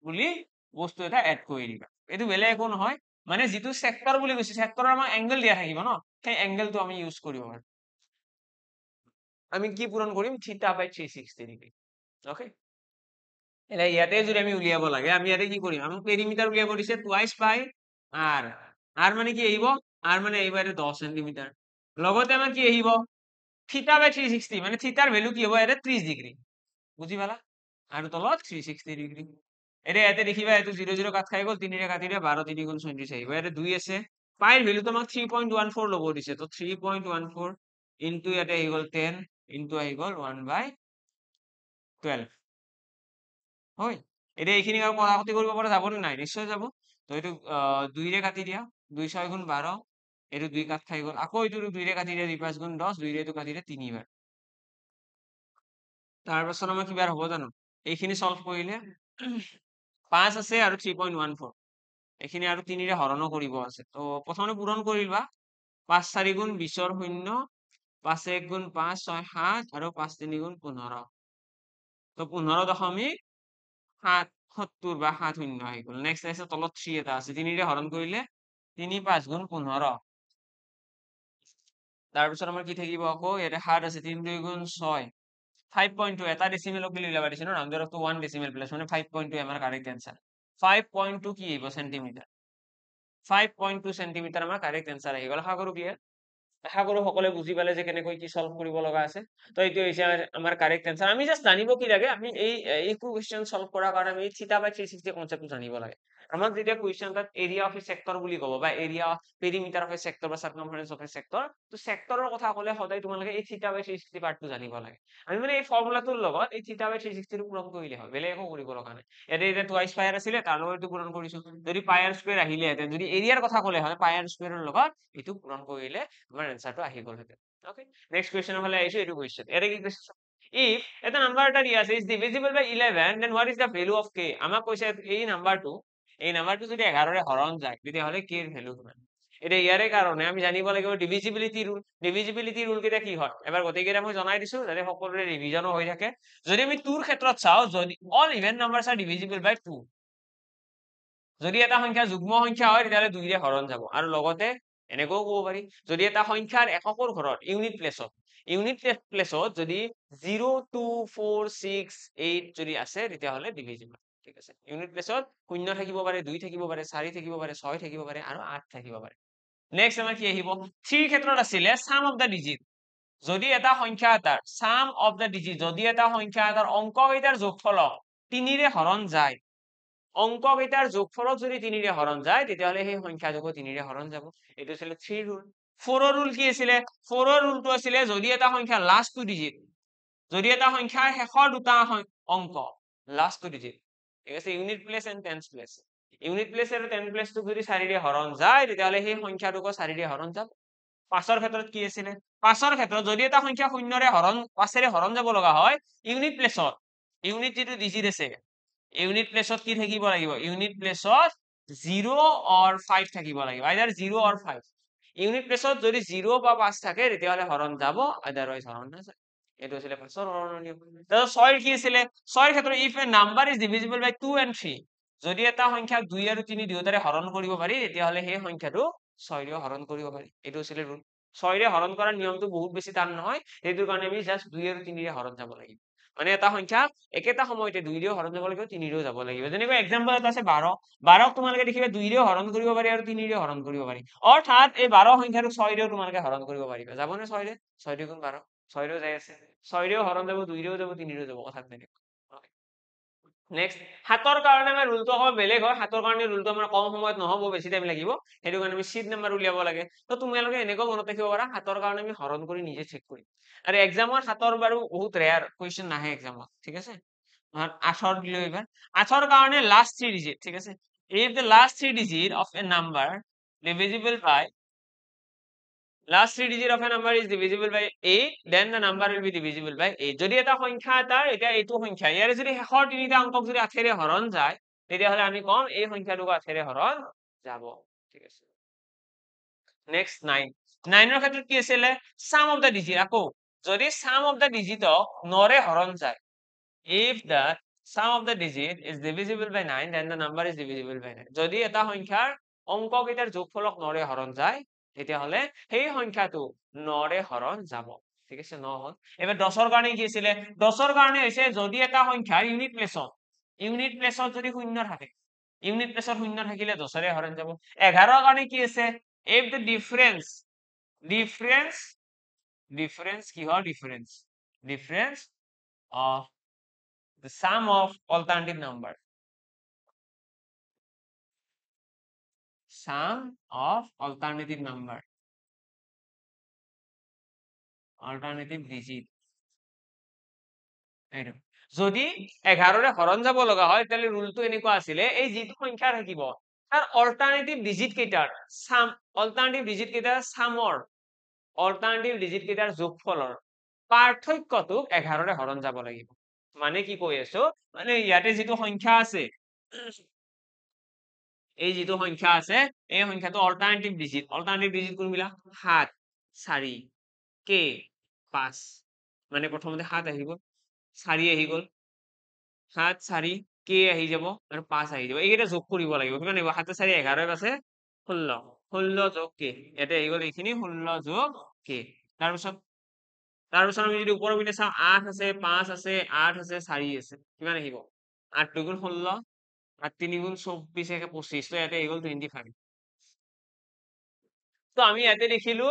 বুলি বস্তু এটা এড কৰি দিবা এইটো বেলেগ একো নহয় মানে যিটো সেক্টৰ বুলি কৈছে সেক্টৰৰ আমাক এংগল দিয়া থাকিব ন সেই এংগলটো আমি ইউজ কৰিব পাৰো আমি কি পূৰণ কৰিম θ/360 ডিগ্ৰী ওকে এনে ইয়াতে যদি আমি উলিয়াব লাগে আমি ইয়াতে কি কৰিম আমাক পেৰিমিটাৰ উলিয়াব দিছে টুৱাইচ পাই আৰ আৰ মানে কি আহিব আৰ মানে আহিব ইয়াতে 10 সেন্টিমিটাৰ লগতে আমাৰ কি আহিব থিটা বাই 360 মানে থিটাৰ ভ্যালু কি হ'ব ইয়াতে 30 ডিগ্ৰী বুজি পালা আৰু তলত 360 ডিগ্ৰী এটা ইয়াতে দেখিবা এইটো 0 0 কাট খাই গ'ল 3 ৰে কাটি দিয়া 12 3 গুণ 34 আহিব ইয়াতে 2 আছে পাইৰ ভ্যালু তোমাক 3.14 ল'ব দিছে তো 3.14 ইনটু ইয়াতে আহি গ'ল 10 ইনটু আহি গ'ল 1/12 হয় এতিয়া এইখিনি আৰু কটাকটি কৰিব পৰা যাব নে নাই নিশ্চয় যাব তো এইটো 2 ৰে কাটি দিয়া 2 6 গুণ 12 এইটো 2 কাট খাই গ'ল আকৌ এইটো 2 ৰে কাটি দিয়া 2 5 গুণ 10 2 ৰে এইটো কাটি দিয়া 3 বাৰ তাৰ পাছত আমাৰ কিবা হ'ব জানো এইখিনি সলভ কৰিলে 5 আছে আৰু 3.14 এইখিনি আৰু 3 ৰে হৰণ কৰিব আছে তো প্ৰথমে পূৰণ কৰিবা 5 4 গুণ 20 ৰ 0 5 1 গুণ 5 6 7 আৰু 5 3 গুণ 15 তো 15.70 বা 7 শূন্য আহি গ'ল নেক্সট আছে তলত 3 এটা আছে 3 ৰে হৰণ কৰিলে 3 5 গুণ 15 তাৰপিছত আমাৰ কি থাকিব আকৌ ইয়াতে 7 আছে 3 2 গুণ 6 5.2 এটা ডেসিমেল বুলি উলিয়াব দিছে ন rounder of two 1 decimal place মানে 5.2 আমাৰ কাৰেক্ট आंसर 5.2 কি আহিব সেন্টিমিটাৰ 5.2 সেন্টিমিটাৰ আমাৰ কাৰেক্ট आंसर আহি গ'ল আশা কৰো ক্লিয়াৰ আশা কৰো সকলে বুজি পালে যে কেনেকৈ কি সলভ কৰিব লগা আছে তো এইটো হৈছে আমাৰ কাৰেক্ট आंसर আমি জাস্ট জানিব কি লাগে আমি এই কোৱেশ্চন সলভ কৰাৰ কাৰণে আমি থিটা বাই 360 কনসেপ্টটো জানিব লাগে আমাক যেতিয়া কোৱেশ্চন তাত এৰিয়া অফ এ সেক্টৰ বুলি ক'ব বা area perimeter of A sector বা সাৰ্কামফাৰেন্স অফ এ সেক্টৰ তো সেক্টৰৰ কথা ক'লে সদায় তোমালোকে এই থিটা বাই 360 পাৰ্টটো জানিব লাগে আমি মানে এই ফৰ্মুলাটোৰ লগত এই থিটা বাই 360 টো পূৰণ কৰিলে হয় বেলেগ একো কৰিব লগা নাই ইয়াতে এটা টুৱাইস পাই আৰ আছিলে তাৰ লগত এইটো পূৰণ কৰিছো যদি পাই আৰ স্কয়াৰ আহিলে হেতেন যদি এৰিয়াৰ কথা ক'লে হয় পাই আৰ স্কয়াৰৰ লগত এইটো পূৰণ কৰিলে আমাৰ আনসাৰটো আহি গ'ল হেতেন ওকে নেক্সট কোৱেশ্চনৰ ফালে আহিছো এইটো কোৱেশ্চন এটা কি কোৱেশ্চন if এটা নাম্বার এটা দিয়া আছে is divisible by 11 then what is the value of k আমাক কৈছে এই নাম্বাৰটো যদি 11 ৰে হৰণ যায় তেতিয়াহলে k এৰ ভ্যালু কিমান এটা ইয়াৰে কাৰণে আমি জানিব লাগিব ডিভিজিবিলিটি ৰুল কেইটা কি হয় এবাৰ গতেকেইটা মই জনাই দিছো যাতে সকলোৰে ৰিভিজনো হৈ থাকে যদি আমি 2 ৰ ক্ষেত্ৰত চাও যদি all even numbers are divisible by 2 যদি এটা সংখ্যা যুগ্ম সংখ্যা হয় তেতিয়াহলে 2 ৰে হৰণ যাব আৰু লগতে এনেকৈ ক'ব পাৰি যদি এটা সংখ্যাৰ এককৰ ঘৰত ইউনিট প্লেছত যদি 0 2 4 6 8 যদি আছে তেতিয়াহলে ডিভিজিবল ঠিক আছে ইউনিট প্লেছত 0 থাকিব পাৰে 2 থাকিব পাৰে 4 থাকিব পাৰে 6 থাকিব পাৰে আৰু 8 থাকিব পাৰে নেক্সট আমাৰ কি আহিব 3 ক্ষেত্ৰত আছিলে সাম অফ দা ডিজিট যদি এটা সংখ্যা এটাৰ সাম অফ দা ডিজিট যদি এটা সংখ্যা এটাৰ অংক কেইটাৰ যোগফলক 3 ৰে হৰণ যায় অংক কেইটাৰ যোগফলক যদি 3 ৰে হৰণ যায় তেতিয়াহলে সেই সংখ্যাটোকো 3 ৰে হৰণ যাব এটো ছিল 3 ৰুল 4 ৰ ৰুল কি আছিল 4 ৰ ৰুলটো আছিল যদি এটা সংখ্যা লাস্ট টু ডিজিট যদি এটা সংখ্যাৰ শেষৰ দুটা অংক লাস্ট টু ডিজিট ঠিক আছে unit place and tens place unit place আৰু টেন প্লেসটো যদি 4 ৰে হৰণ যায় তেতিয়াহলে সেই সংখ্যাটোকো 4 ৰে হৰণ যাব 5 ৰ ক্ষেত্ৰত কি আছিল 5 ৰ ক্ষেত্ৰত যদি এটা সংখ্যা 0 ৰে হৰণ 5 ৰে হৰণ যাব লগা হয় ইউনিট প্লেসত ইউনিট যেটো ডিজিট আছে ইউনিট প্লেসত কি থাকিব লাগিব ইউনিট প্লেসত 0 অর 5 থাকিব লাগিব আইদার 0 অর 5 ইউনিট প্লেসত যদি 0 বা 5 থাকে তেতিয়াহলে হৰণ যাব আদাৰওয়াইজ হৰণ নাযায় এটো আছিল 5 ৰ হৰণৰ নিয়ম তাৰ 6 ৰ কি আছিল 6 ৰ ক্ষেত্ৰত if a number is divisible by 2 and 3 যদি এটা সংখ্যা 2 আৰু 3 দুয়োটাৰে হৰণ কৰিব পাৰি তেতিয়াহলে সেই সংখ্যাটো 6 ৰে হৰণ কৰিব পাৰি এটো আছিল ৰুল 6 ৰে হৰণ কৰাৰ নিয়মটো বহুত বেছি টান নহয় এইটোৰ কাৰণে আমি জাস্ট 2 আৰু 3 ৰে হৰণ যাব লাগিব মানে এটা সংখ্যা একেটা সময়তে 2 ৰেও হৰণ যাব লাগিব 3 ৰেও যাব লাগিব যেনেকৈ एग्जांपल এটা আছে 12 12ক তোমালোকে দেখিবা 2 ৰেও হৰণ কৰিব পাৰি আৰু 3 ৰেও হৰণ কৰিব পাৰি অৰ্থাৎ এই 12 সংখ্যাটো 6 ৰেও তোমালোকে হৰণ কৰিব পাৰিবা যাবনে 6 ৰে 6 2 গুণ 12 6 ৰেও যাই আছে 6 ৰেও হৰণ যাব 2 ৰেও যাব 3 ৰেও যাব কথা তেনেকৈ নেক্সট 7 ৰ কাৰণে আমাৰ ৰুলটো অকমান বেলেগ হয় 7 ৰ কাৰণে ৰুলটো আমাৰ কম সময়ত নহব বেছি টাইম লাগিব হেতু কাৰণে আমি শীট নাম্বাৰ উলিয়াব লাগে তো তোমালোকে এনেকৈ মনত ৰাখিব পাৰা 7 ৰ কাৰণে আমি হৰণ কৰি নিজে চেক কৰিম আৰু এক্সামৰ 7 ৰ বাৰু বহুত ৰেয়াৰ কোৱেশ্চন নাহে এক্সামত ঠিক আছে 8 ৰ দিলো এবাৰ 8 ৰ কাৰণে লাস্ট 3 ডিজিট ঠিক আছে if the last 3 digit of a number divisible by last 3 digit of a number is divisible by 8 then the number will be divisible by 8 যদি এটা সংখ্যা এটাৰ এটা এইটো সংখ্যা ইয়াৰে যদি শেষৰ তিনিটা অংকক যদি 8 ৰে হৰণ যায় তেতিয়াহলে আমি কম এই সংখ্যাটোক 8 ৰে হৰণ যাব ঠিক আছে নেক্সট 9 9 ৰ ক্ষেত্ৰত কি আছিল sum of the digit আকৌ যদি sum of the digitক 9 ৰে হৰণ যায় if the sum of the digit is divisible by 9 then the number is divisible by 9 যদি এটা সংখ্যাৰ অংক কেইটাৰ যোগফলক 9 ৰে হৰণ যায় তেতিয়াহলে সেই সংখ্যাটো 9 ৰে হৰণ যাব ঠিক আছে 9 হল এবাৰ 10 ৰ কাৰণে কি আছিল 10 ৰ কাৰণে হৈছে যদি এটা সংখ্যাৰ ইউনিট প্লেসত ইউনিট প্লেছত যদি শূন্য থাকে, ইউনিট প্লেছত শূন্য থাকিলে 10ৰে হৰণ যাব। 11 কাৰণে কি আছে, if the difference কিহৰ difference of the sum of alternative number, sum of alternative digit, এইটো যদি 11ৰে হৰণ যাব লগা হয় তেতিয়াহ'লে ৰুলটো এনেকুৱা আছিলে, এই যিটো সংখ্যা থাকিব তাৰ অল্টাৰনেটিভ ডিজিট কেইটাৰ যোগফলৰ পাৰ্থক্যটো 11ৰে হৰণ যাব লাগিব। মানে কি কৈ আছো, মানে ইয়াতে যিটো সংখ্যা আছে, এই যিটো সংখ্যা আছে, এই সংখ্যাটো অল্টাৰনেটিভ ডিজিট কোনবিলাক 7 4 k 5, মানে প্ৰথমতে 7 আহি গ'ল, 4 আহি গ'ল, 7 4 k আহি যাব আৰু 5 আহি যাব। এইকেইটা যোগ কৰিব লাগিব, কিমান আহিব, 7 4 11 আছে 16 যোগ k, ইয়াতে আহি গ'ল এইখিনি 16 যোগ k। তাৰপিছত আমি যদি ওপৰৰ পিনে চাওঁ, 8 আছে 5 আছে 8 আছে 4 আছে, কিমান আহিব, 8 2 গুণ 16, 8 3 গুণ 24 25, তো ইয়াতে আহি গ'ল 25। তো আমি ইয়াতে দেখিলো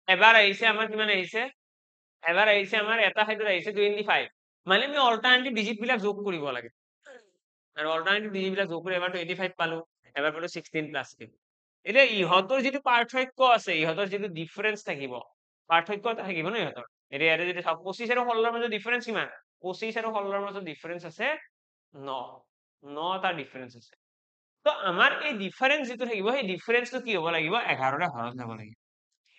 এবাৰ আহিছে আমাৰ, কিমান আহিছে, এবাৰ আহিছে আমাৰ এটা সাইডত আহিছে 25, মানে আমি অল্টাৰনেটিভ ডিজিট বিলাক যোগ কৰিব লাগে, আৰু অল্টাৰনেটিভ ডিজিট বিলাক যোগ কৰি এবাৰ 25 পালো, এবাৰ পালো 16 প্লাছ 10। এতিয়া ইহঁতৰ যিটো পাৰ্থক্য আছে, ইহঁতৰ যিটো ডিফাৰেন্স থাকিব, পাৰ্থক্য এটা থাকিব ন ইহঁতৰ। এতিয়া ইয়াতে যদি চাওক 25 আৰু 16ৰ মাজত ডিফাৰেন্স কিমান, 25 আৰু 16ৰ মাজত ডিফাৰেন্স আছে 9টা ডিফাৰেন্স আছে। তো আমাৰ এই ডিফাৰেন্স যিটো থাকিব, সেই ডিফাৰেন্সটো কি হ'ব লাগিব, 11ৰে হৰণ যাব লাগিব।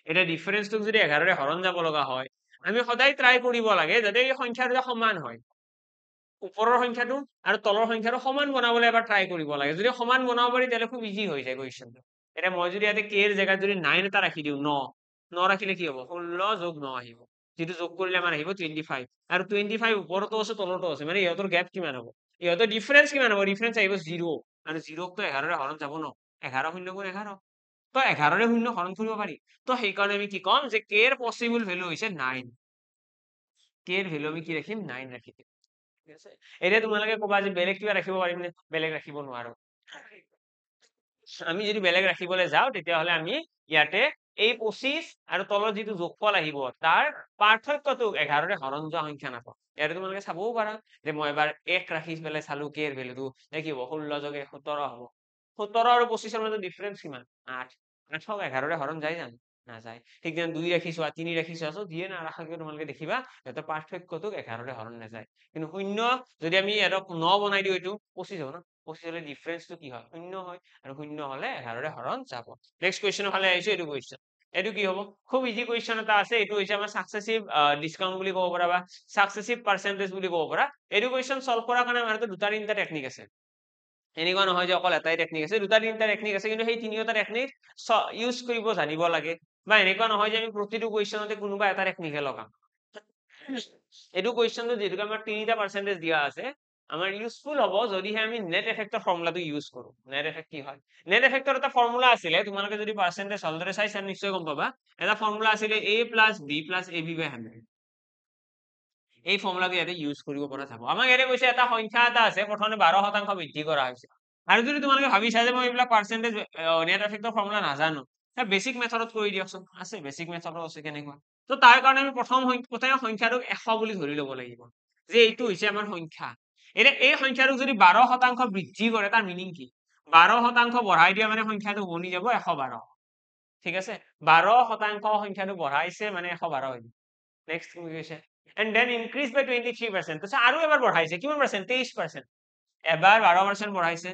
এতিয়া ডিফাৰেন্সটোক যদি 11ৰে হৰণ যাব লগা হয়, আমি সদায় ট্ৰাই কৰিব লাগে যাতে এই সংখ্যা দুটা সমান হয়, ওপৰৰ সংখ্যাটো আৰু তলৰ সংখ্যাটো সমান বনাবলৈ এবাৰ ট্ৰাই কৰিব লাগে। যদি সমান বনাব পাৰি তেতিয়াহ'লে খুব ইজি হৈ যায় কুৱেশ্যনটো। এতিয়া মই যদি ইয়াতে k ৰ জেগাত যদি 9 এটা ৰাখি দিওঁ, 9 ৰাখিলে কি হ'ব, 16 যোগ 9 আহিব, যিটো যোগ কৰিলে আমাৰ আহিব 25, আৰু 25 ওপৰতো আছে তলতো আছে, মানে ইহঁতৰ গেপ কিমান হ'ব, ইহঁতৰ ডিফাৰেন্স কিমান হ'ব, ডিফাৰেন্স আহিব 0, আৰু 0ক তো 11ৰে হৰণ যাব ন, 11 0 গুণ 11, তো 11ৰে 0 হৰণ কৰিব পাৰি। তো সেইকাৰণে আমি কি ক'ম যে k ৰ পসিবল ভ্যালু হৈছে 9, k ৰ ভ্যালু আমি কি ৰাখিম, 9 ৰাখি দিম। ঠিক আছে, এতিয়া তোমালোকে ক'বা যে বেলেগ কিবা ৰাখিব পাৰিম নে, বেলেগ ৰাখিব নোৱাৰো। আমি যদি বেলেগ ৰাখিবলৈ যাওঁ তেতিয়াহ'লে আমি ইয়াতে এই 25 আৰু তলৰ যিটো যোগফল আহিব তাৰ পাৰ্থক্যটো 11ৰে হৰণ যোৱা সংখ্যা নাপাওঁ। ইয়াতে তোমালোকে চাবও পাৰা যে মই এবাৰ 1 ৰাখি পেলাই চালো k ৰ ভ্যালুটো, কি হ'ব, 16 যোগ 1 17 হ'ব। 17 আৰু 25ৰ মাজত ডিফাৰেন্স কিমান, 8, 8ক 11ৰে হৰণ যায় জানো, নাযায়। ঠিক যেনে 2 ৰাখিছো আৰু 3 ৰাখিছো, আছো যিয়ে নাৰাখাকে তোমালোকে দেখিবা সিহঁতৰ পাৰ্থক্যটোক 11ৰে হৰণ নাযায়। কিন্তু 0 যদি আমি ইয়াত 9 বনাই দিওঁ, এইটো 25 হ'ব ন, 25 হলে ডিফাৰেন্সটো কি হয়, 0 হয়, আৰু 0 হলে 11ৰে হৰণ যাব। নেক্সট কুৱেশ্যনৰ ফালে আহিছো, এইটো কুৱেশ্যন, এইটো কি হ'ব, খুব ইজি কুৱেশ্যন এটা আছে, এইটো হৈছে আমাৰ সাকসেসিভ ডিসকাউন্ট বুলি ক'ব পাৰা, বা সাকসেসিভ পাৰ্সেন্টেজ বুলি ক'ব পাৰা। এইটো কুৱেশ্যন সলভ কৰাৰ কাৰণে আমাৰ দুটা তিনিটা টেকনিক আছে, এনেকুৱা নহয় যে অকল এটাই টেকনিক আছে, দুটা তিনিটা টেকনিক আছে, কিন্তু সেই তিনিটা টেকনিক ইউজ কৰিব জানিব লাগে, বা এনেকুৱা নহয় যে আমি প্ৰতিটো কুৱেশ্যনতে কোনোবা এটা টেকনিকে লগাম। এইটো কুৱেশ্যনটো যেহেতু আমাৰ তিনিটা পাৰ্সেন্টেজ দিয়া আছে, আমাৰ ইউজফুল হ'ব যদিহে আমি নেট এফেক্টৰ ফৰ্মুলাটো ইউজ কৰো। নেট এফেক্ট কি হয়, নেট এফেক্টৰ এটা ফৰ্মুলা আছিলে, তোমালোকে যদি পাৰ্সেন্টেজ ভালদৰে চাইছা নিশ্চয় গম পাবা, এটা ফৰ্মুলা আছিলে a + b + ab / 100। এই ফৰ্মুলাটো ইয়াতে ইউজ কৰিব পৰা যাব। আমাক ইয়াতে কৈছে এটা সংখ্যা এটা আছে, প্ৰথমে 12% বৃদ্ধি কৰা হৈছে, আৰু যদি তোমালোকে ভাবিছা যে মই এইবিলাক পাৰ্সেন্টেজ নেট এফেক্টৰ ফৰ্মুলা নাজানো, বেসিক মেথডত কৰি দিয়কচোন, আছে বেসিক মেথডত আছে, কেনেকুৱা। তো তাৰ কাৰণে আমি প্ৰথমে সংখ্যাটোক 100 বুলি ধৰি ল'ব লাগিব, যে এইটো হৈছে আমাৰ সংখ্যা। এতিয়া এই সংখ্যাটোক যদি 12% বৃদ্ধি কৰে, তাৰ মিনিং কি, 12% বঢ়াই দিয়া মানে সংখ্যাটো বনি যাব 112। ঠিক আছে, 12% সংখ্যাটো বঢ়াইছে মানে 112 হৈ যাব। নেক্সট কি কৈছে, and then increase by 23%, তো আৰু এবাৰ বঢ়াইছে, কিমান পাৰ্সেন্ট, 23%, এবাৰ 12% বঢ়াইছে,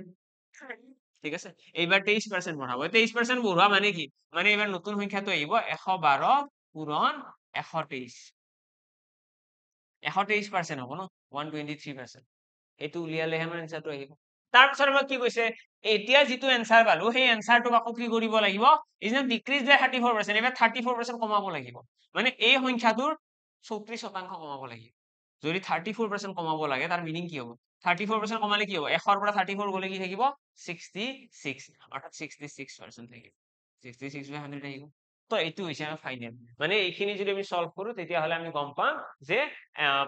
ঠিক আছে, এইবাৰ 23% বঢ়াব। 23% বঢ়োৱা মানে কি, মানে এইবাৰ নতুন সংখ্যাটো আহিব 112 পূৰণ 123, 123% হ'ব ন, 123%, এইটো উলিয়ালেহে আমাৰ এনসাৰটো আহিব। তাৰপিছত আমাক কি কৈছে, এতিয়া যিটো এনসাৰ পালো সেই এনসাৰটোক আকৌ কি কৰিব লাগিব, ইজ নট ডিক্ৰিজ বাই 34%, এবাৰ 34% কমাব লাগিব, মানে এই সংখ্যাটোৰ 34% কমাব লাগিব। যদি 34% কমাব লাগে তাৰ মিনিং কি হ'ব, 34% কমালে কি হ'ব, 100 পৰা 34 গ'লে কি থাকিব, 66, অৰ্থাৎ 66% থাকিব, 66/100 থাকিব। তো এইটো হৈছে আমাৰ ফাইনেল, মানে এইখিনি যদি আমি সলভ কৰো তেতিয়াহ'লে আমি গম পাম যে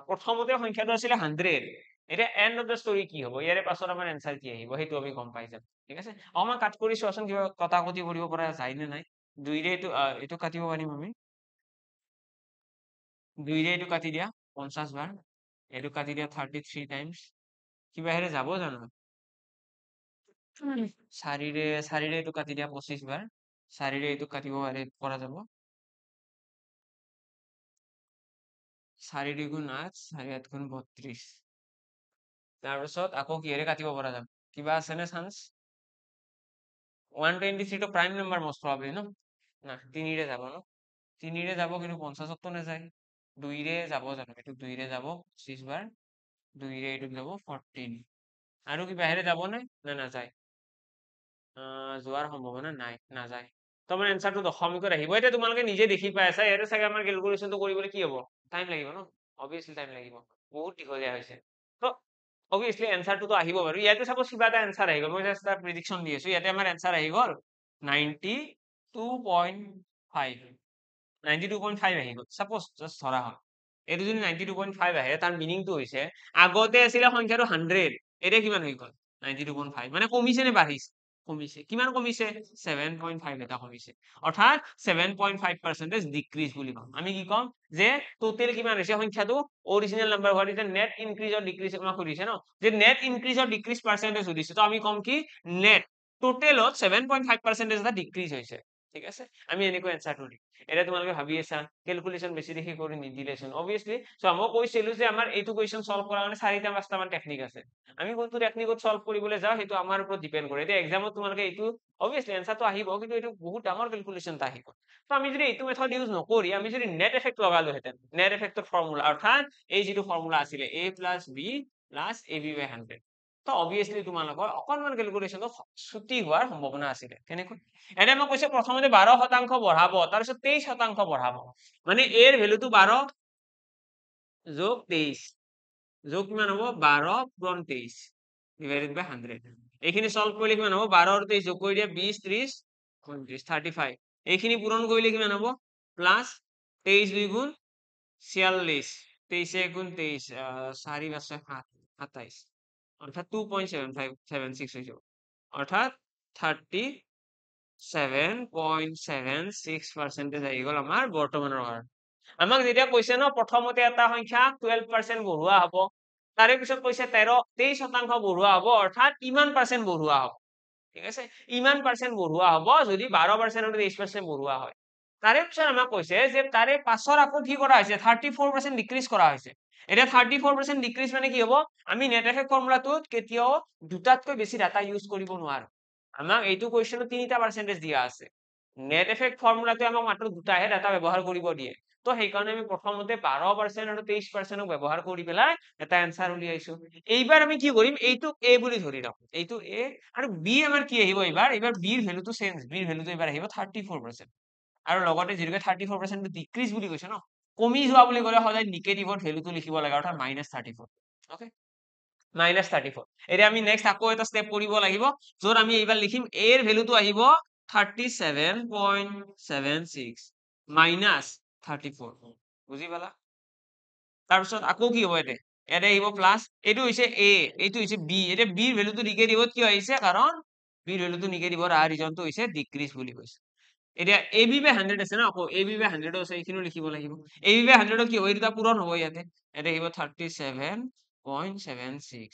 প্ৰথমতে সংখ্যাটো আছিলে 100, এতিয়া এন্ড অফ দ্য ষ্টৰী কি হ'ব, ইয়াৰে পাছত আমাৰ এনসাৰ কি আহিব সেইটো আমি গম পাই যাম। ঠিক আছে, অকমান কাট কৰি চোৱাচোন কিবা কটাকটি কৰিব পৰা যায় নে নাই। দুইৰে এইটো কাটিব পাৰিম আমি, দুইৰে এইটো কাটি দিয়া 50 বাৰ, এইটো কাটি দিয়া 33 টাইমছ, কিবাহেৰে যাব জানো? চাৰিৰে এইটো কাটি দিয়া 25 বাৰ, চাৰিৰে এইটো কাটিব পৰা যাব, 4 2 গুণ 8, 4 8 গুণ 32। তাৰপিছত আকৌ কিহেৰে কাটিব পৰা যাব, কিবা আছে নে চান্স? 123 টো প্ৰাইম নাম্বাৰ মষ্ট প্ৰবাবলি ন, না 3ৰে যাব ন, 3ৰে যাব কিন্তু 50তো নাযায়, 2ৰে যাব জানো, এইটো 2ৰে যাব 25 বাৰ, 2ৰে এইটো যাব 14, আৰু কিবাহেৰে যাব নে নাযায়? যোৱাৰ সম্ভাৱনা নাই, নাযায়। তোমাৰ এনসাৰটো দশমিকত আহিব। এতিয়া তোমালোকে নিজে দেখি পাই আছা, ইয়াতে চাগে আমাৰ কেলকুলেশ্যনটো কৰিবলৈ কি হ'ব, টাইম লাগিব ন, অবভিয়াছলি টাইম লাগিব, বহুত দীঘলীয়া হৈছে। তো অবভিয়াছলি এনসাৰটোতো আহিব বাৰু, ইয়াতে চাপোজ কিবা এটা এনসাৰ আহি গ'ল, মই জাষ্ট এটা প্ৰিডিকশ্যন দি আছো, ইয়াতে আমাৰ এনসাৰ আহি গ'ল 92.5, 92.5 আহি গ'ল, চাপোজ জাষ্ট ধৰা হয়। এইটো যদি 92.5 আহে, তাৰ মিনিংটো হৈছে আগতে আছিলে সংখ্যাটো 100, এতিয়া কিমান হৈ গ'ল 92.5, মানে কমিছে নে বাঢ়িছে? কমিছে। কিমান কমিছে? 7.5 এটা কমিছে, অৰ্থাৎ 7.5% ডিক্ৰিজ বুলি কম। আমি কি কম যে টোটেল কিমান হৈছে সংখ্যাটো, অৰিজিনেল নাম্বাৰ হোৱাত এতিয়া নেট ইনক্ৰিজ অৰ ডিক্ৰিজ আমাক সুধিছে ন, যে নেট ইনক্ৰিজ অৰ ডিক্ৰিজ পাৰ্চেন্টেজ সুধিছে, তো আমি কম কি নেট টোটেলত 7.5% এটা ডিক্ৰিজ হৈছে। ঠিক আছে, আমি এনেকৈ এনসাৰটো দিম। এতিয়া তোমালোকে ভাবি আছা কেলকুলেশ্যন বেছি দেখি কৰি নিদিলেচোন, অবভিয়াছলি চোৱা মই কৈছিলো যে আমাৰ এইটো কুৱেশ্যন সলভ কৰাৰ কাৰণে 4টা-5টা মান টেকনিক আছে, আমি কোনটো টেকনিকত সলভ কৰিবলৈ যাওঁ সেইটো আমাৰ ওপৰত ডিপেন্ড কৰে। এতিয়া এক্সামত তোমালোকে এইটো অবভিয়াছলি এনসাৰটো আহিব, কিন্তু এইটো বহুত ডাঙৰ কেলকুলেশ্যন এটা আহিব। তো আমি যদি এইটো মেথড ইউজ নকৰি আমি যদি নেট এফেক্ট লগালোহেঁতেন, নেট এফেক্টৰ ফৰ্মুলা, অৰ্থাৎ এই যিটো ফৰ্মুলা আছিলে a + b + ab/100, তো অবভিয়াছলি তোমালোকৰ অকনমান কেলকুলেশ্যনটো ছুটি হোৱাৰ সম্ভাৱনা আছিলে। কেনেকৈ? এনে মই কৈছে প্ৰথমতে 12% বঢ়াব, তাৰপিছত 23% বঢ়াব, মানে a ৰ ভেলুটো 12 যোগ 23 যোগ কিমান হ'ব 12 পূৰণ 23 ডিভাইডেড বাই 100। এইখিনি সলভ কৰিলে কিমান হ'ব, 12 আৰু 23 যোগ কৰি দিয়া 20 30 29 35, এইখিনি পূৰণ কৰিলে কিমান হ'ব প্লাছ 23 2 গুণ 46, 23 1 গুণ 23, 4 5 7 27, অর্থাৎ 2.7576 হৈ যাব, অর্থাৎ 37.76% আহি গ'ল আমাৰ বৰ্তমানৰ কাৰণে। আমাক যেতিয়া কৈছে ন প্ৰথমতে এটা সংখ্যা 12% বঢ়োৱা হ'ব, তাৰে পিছত কৈছে 23% বঢ়োৱা হ'ব, অৰ্থাৎ ইমান পাৰ্চেন্ট বঢ়োৱা হ'ব। ঠিক আছে, ইমান পাৰ্চেন্ট বঢ়োৱা হ'ব যদি 12% আৰু 23% বঢ়োৱা হয়। তাৰে পিছত আমাক কৈছে যে তাৰে পাছৰ আকৌ কি কৰা হৈছে, 34% ডিক্ৰিজ কৰা হৈছে। এতিয়া 34% ডিক্ৰিজ মানে কি হ'ব, আমি নেট এফেক্ট ফৰ্মুলাটোত কেতিয়াও দুটাতকৈ বেছি ডাটা ইউজ কৰিব নোৱাৰো। আমাক এইটো কুৱেশ্যনত 3টা পাৰ্চেন্টেজ দিয়া আছে, নেট এফেক্ট ফৰ্মুলাটোৱে আমাক মাত্ৰ দুটাহে ডাটা ব্যৱহাৰ কৰিব দিয়ে। তো সেইকাৰণে আমি প্ৰথমতে 12% আৰু 23% ব্যৱহাৰ কৰি পেলাই এটা এনসাৰ উলিয়াইছো। এইবাৰ আমি কি কৰিম, এইটো a বুলি ধৰি লম, এইটো a, আৰু b আমাৰ কি আহিব এইবাৰ b ৰ ভেলুটো চেঞ্জ, b ৰ ভেলুটো এইবাৰ আহিব 34%, আৰু লগতে যিহেতু 34% ডিক্ৰিজ বুলি কৈছে ন, কমি যোৱা বুলি ক'লে সদায় নিগেটিভৰ ভেলুটো লিখিব লাগে, অৰ্থাৎ -34। ওকে, -34। এতিয়া আমি নেক্সট আকৌ এটা স্টেপ কৰিব লাগিব, য'ত আমি এইবাৰ লিখিম a ৰ ভেলুটো আহিব 37.76 -34, বুজি পালা? তাৰপিছত আকৌ কি হ'ব, ইয়াতে আহিব প্লাছ, এইটো হৈছে a, এইটো হৈছে b, এতিয়া b ৰ ভেলুটো নিগেটিভত কিয় আহিছে, কাৰণ b ৰ ভেলুটো নিগেটিভত অহা ৰিজনটো হৈছে ডিক্ৰিজ বুলি কৈছে। এতিয়া ab/100 আছে ন, আকৌ ab/100 আছে, এইখিনিও লিখিব লাগিব। ab/100 কি হ'ব, এই দুটা পূৰণ হ'ব, ইয়াতে আহিব 37.76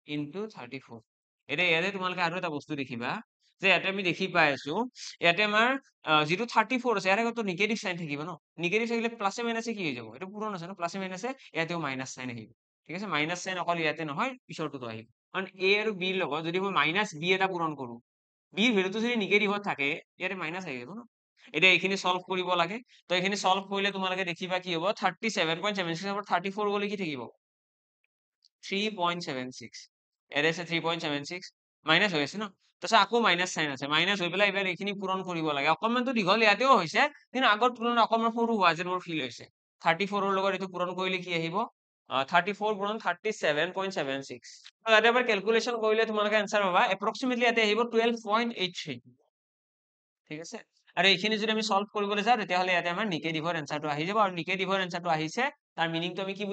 into 34। এতিয়া ইয়াতে তোমালোকে আৰু এটা বস্তু দেখিবা, যে ইয়াতে আমি দেখি পাই আছো, ইয়াতে আমাৰ যিটো 34 আছে, ইয়াতে কত নিগেটিভ সাইন থাকিব ন, নিগেটিভ থাকিলে প্লাছে মাইনাছে কি হৈ যাব, এইটো পূৰণ আছে ন, প্লাছে মাইনাছে ইয়াতেও মাইনাছ সাইন আহিব। ঠিক আছে, মাইনাছ সাইন অকল ইয়াতে নহয় পিছৰটোতো আহিব, কাৰণ a আৰু b ৰ লগত যদি মই -b এটা পূৰণ কৰো, b ৰ ভেলুটো যদি নিগেটিভত থাকে ইয়াতে মাইনাছ আহি যাব ন। এতিয়া এইখিনি সলভ কৰিব লাগে, তো এইখিনি সলভ কৰিলে তোমালোকে দেখিবা কি হ'ব, 37.76 34 গ'লে কি থাকিব 3.76, ইয়াতে আছে 3.76, মাইনাছ হৈ আছে ন, তাৰপিছত আকৌ মাইনাছ সাইন আছে, মাইনাছ হৈ পেলাই এইবাৰ এইখিনি পূৰণ কৰিব লাগে। অকণমানতো দীঘল ইয়াতেও হৈছে, কিন্তু আগৰ তুলনাত অকণমান সৰু হোৱা যেন মোৰ ফিল হৈছে। 34ৰ লগত এইটো পূৰণ কৰিলে কি আহিব, 34 পূৰণ 37.76, ইয়াতে এবাৰ কেলকুলেশ্যন কৰিলে তোমালোকে এনসাৰ পাবা, এপ্ৰক্সিমেটলি ইয়াতে আহিব 12.83। ঠিক আছে, আৰু এইখিনি যদি আমি সলভ কৰিবলৈ যাওঁ তেতিয়াহ'লে ইয়াতে আমাৰ নিগেটিভৰ এনসাৰটো আহি যাব, আৰু নিগেটিভৰ এনসাৰটো আহিছে তাৰ মিনিংটো আমি কি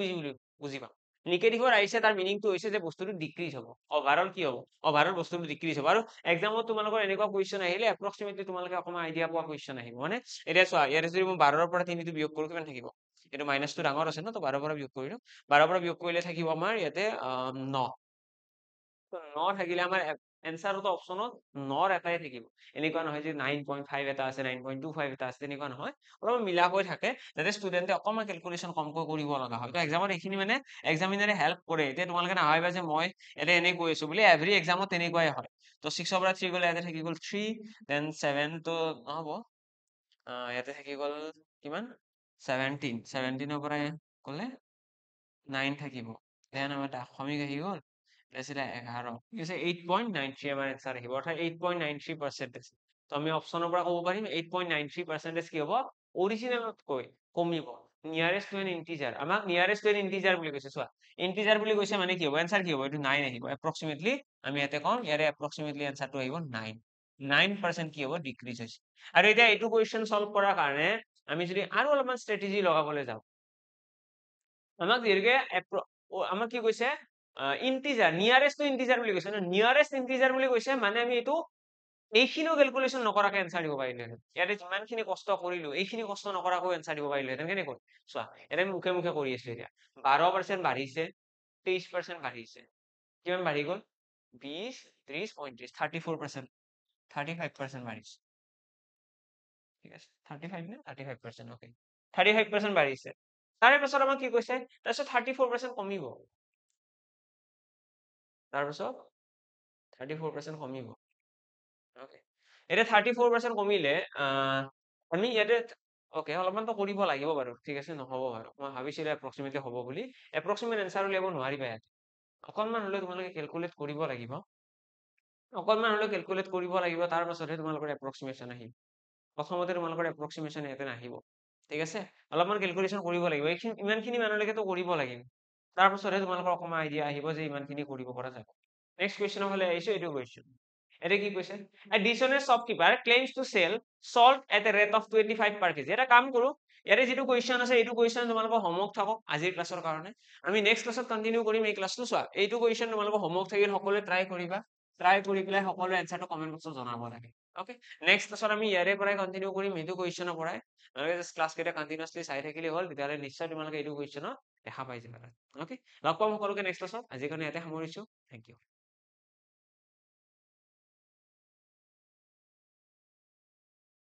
বুজি পাম, নিগেটিভৰ আহিছে তাৰ মিনিংটো হৈছে যে বস্তুটো ডিক্ৰিজ হ'ব অভাৰঅল কি হ'ব অভাৰঅল বস্তুটো ডিক্ৰিজ হ'ব আৰু এক্সামত তোমালোকৰ এনেকুৱা কুৱেশ্যন আহিলে এপ্ৰক্সিমেটলি তোমালোকে অকণমান আইডিয়া পোৱা কুৱেশ্যন আহিব মানে এতিয়া চোৱা ইয়াতে যদি মই 12ৰ পৰা 3টো বিয়োগ কৰোঁ কিমান থাকিব এইটো মাইনাছটো ডাঙৰ আছে ন তো 12ৰ পৰা বিয়োগ কৰিলো 12ৰ পৰা বিয়োগ কৰিলে থাকিব আমাৰ ইয়াতে 9 9 থাকিলে আমাৰ এনচাৰটো অপশ্যনত 9ৰ এটাই থাকিব এনেকুৱা নহয় যে 9.5 এটা আছে 9.25 এটা আছে তেনেকুৱা নহয় অলপ মিলাকৈ থাকে যাতে ষ্টুডেণ্টে অকণমান কেলকুলেশ্যন কমকৈ কৰিব লগা হয় তো এক্সামত এইখিনি মানে এক্সামিনাৰে হেল্প কৰে এতিয়া তোমালোকে নাভাবিবা যে মই ইয়াতে এনেই কৈ আছো বুলি এভৰি এক্সামত তেনেকুৱাই হয় তো 6ৰ পৰা 3 গ'লে ইয়াতে থাকি গ'ল 3 দেন 7 তো নহ'ব ইয়াতে থাকি গ'ল কিমান 17ৰ পৰা গ'লে 9 থাকিব দেন আমাৰ দশমিক আহি গ'ল আছিলে 11 ঠিক আছে 8.93 আমাৰ এনসাৰ আহিব অৰ্থাৎ 8.93% তো আমি অপশ্যনৰ পৰা ক'ব পাৰিম 8.93% কি হ'ব অৰিজিনেলতকৈ কমিব নিয়াৰেষ্ট টু এন ইন্টিজাৰ আমাক নিয়াৰেষ্ট টু এন ইন্টিজাৰ বুলি কৈছে চোৱা ইন্টিজাৰ বুলি কৈছে মানে কি হ'ব এনসাৰ কি হ'ব এইটো 9 আহিব এপ্ৰক্সিমেটলি আমি ইয়াতে কম ইয়াৰে এপ্ৰক্সিমেটলি এনসাৰটো আহিব 9 9% কি হ'ব ডিক্ৰিজ হৈছে আৰু এতিয়া এইটো কুৱেশ্যন সলভ কৰাৰ কাৰণে আমি যদি আৰু অলপমান ষ্ট্ৰেটেজি লগাবলৈ যাওঁ আমাক যিহেতুকে আমাক কি কৈছে ইন্টিজাৰ নিয়াৰেষ্ট টু ইন্টিজাৰ বুলি কৈছে নিয়াৰেষ্ট ইন্টিজাৰ বুলি কৈছে মানে আমি এইটো এইখিনিও কেলকুলেশ্যন নকৰাকে এনসাৰ দিব পাৰিলোহেঁতেন ইয়াতে যিমানখিনি কষ্ট কৰিলো এইখিনি কষ্ট নকৰাকৈ এনসাৰ দিব পাৰিলোহেঁতেন কেনেকৈ চোৱা ইয়াতে আমি মুখে মুখে কৰি আছো এতিয়া 12% বাঢ়িছে 23% বাঢ়িছে কিমান বাঢ়ি গ'ল 20 30 35 34% 35% বাঢ়িছে ঠিক আছে 35 নে 35% ওকে 35% বাঢ়িছে তাৰে পাছত আমাক কি কৈছে তাৰপিছত 34% কমিব তাৰপিছত 34% কমিব ওকে এতিয়া 34% কমিলে আমি ইয়াতে ওকে অলপমানতো কৰিব লাগিব বাৰু ঠিক আছে নহ'ব বাৰু মই ভাবিছিলো এপ্ৰক্সিমেটলি হ'ব বুলি এপ্ৰক্সিমেট এনসাৰ উলিয়াব নোৱাৰিবা ইয়াত অকণমান হ'লেও তোমালোকে কেলকুলেট কৰিব লাগিব অকণমান হ'লেও কেলকুলেট কৰিব লাগিব তাৰ পাছতহে তোমালোকৰ এপ্ৰক্সিমেশ্যন আহিব প্ৰথমতে তোমালোকৰ এপ্ৰক্সিমেশ্যন ইয়াতে নাহিব ঠিক আছে অলপমান কেলকুলেশ্যন কৰিব লাগিব এইখিনি ইমানখিনি মানুহলৈকেতো কৰিব লাগিব তাৰ পাছতহে তোমালোকৰ অকণমান আইডিয়া আহিব যে ইমানখিনি কৰিব পৰা যাব নেক্সট কুৱেশ্যনৰ ফালে আহিছো এইটো কুৱেশ্যন এতিয়া কি কৈছে a dishonest shopkeeper claims to sell salt at a rate of 25 per kg এটা কাম কৰো ইয়াতে যিটো কুৱেশ্যন আছে এইটো কুৱেশ্যন তোমালোকৰ হোমৱৰ্ক থাকক আজিৰ ক্লাছৰ কাৰণে আমি নেক্সট ক্লাছত কন্টিনিউ কৰিম এই ক্লাছটো চোৱা এইটো কুৱেশ্যন তোমালোকৰ হোমৱৰ্ক থাকিল সকলোৱে ট্ৰাই কৰিবা ট্ৰাই কৰি পেলাই সকলোৱে এনসাৰটো কমেন্ট বক্সত জনাব লাগে ওকে নেক্সট ক্লাছত আমি ইয়াৰে পৰাই কন্টিনিউ কৰিম এইটো কুৱেশ্যনৰ পৰাই তোমালোকে জাষ্ট ক্লাছ কেইটা কন্টিনিউয়াছলি চাই থাকিলে হ'ল তেতিয়াহ'লে নিশ্চয় তোমালোকে এইটো কুৱেশ্যনৰ দেখা পাই যাবা ওকে লগ পাম সকলোকে নেক্সট ক্লাছত আজিৰ কাৰণে ইয়াতে সামৰিছো থেংক ইউ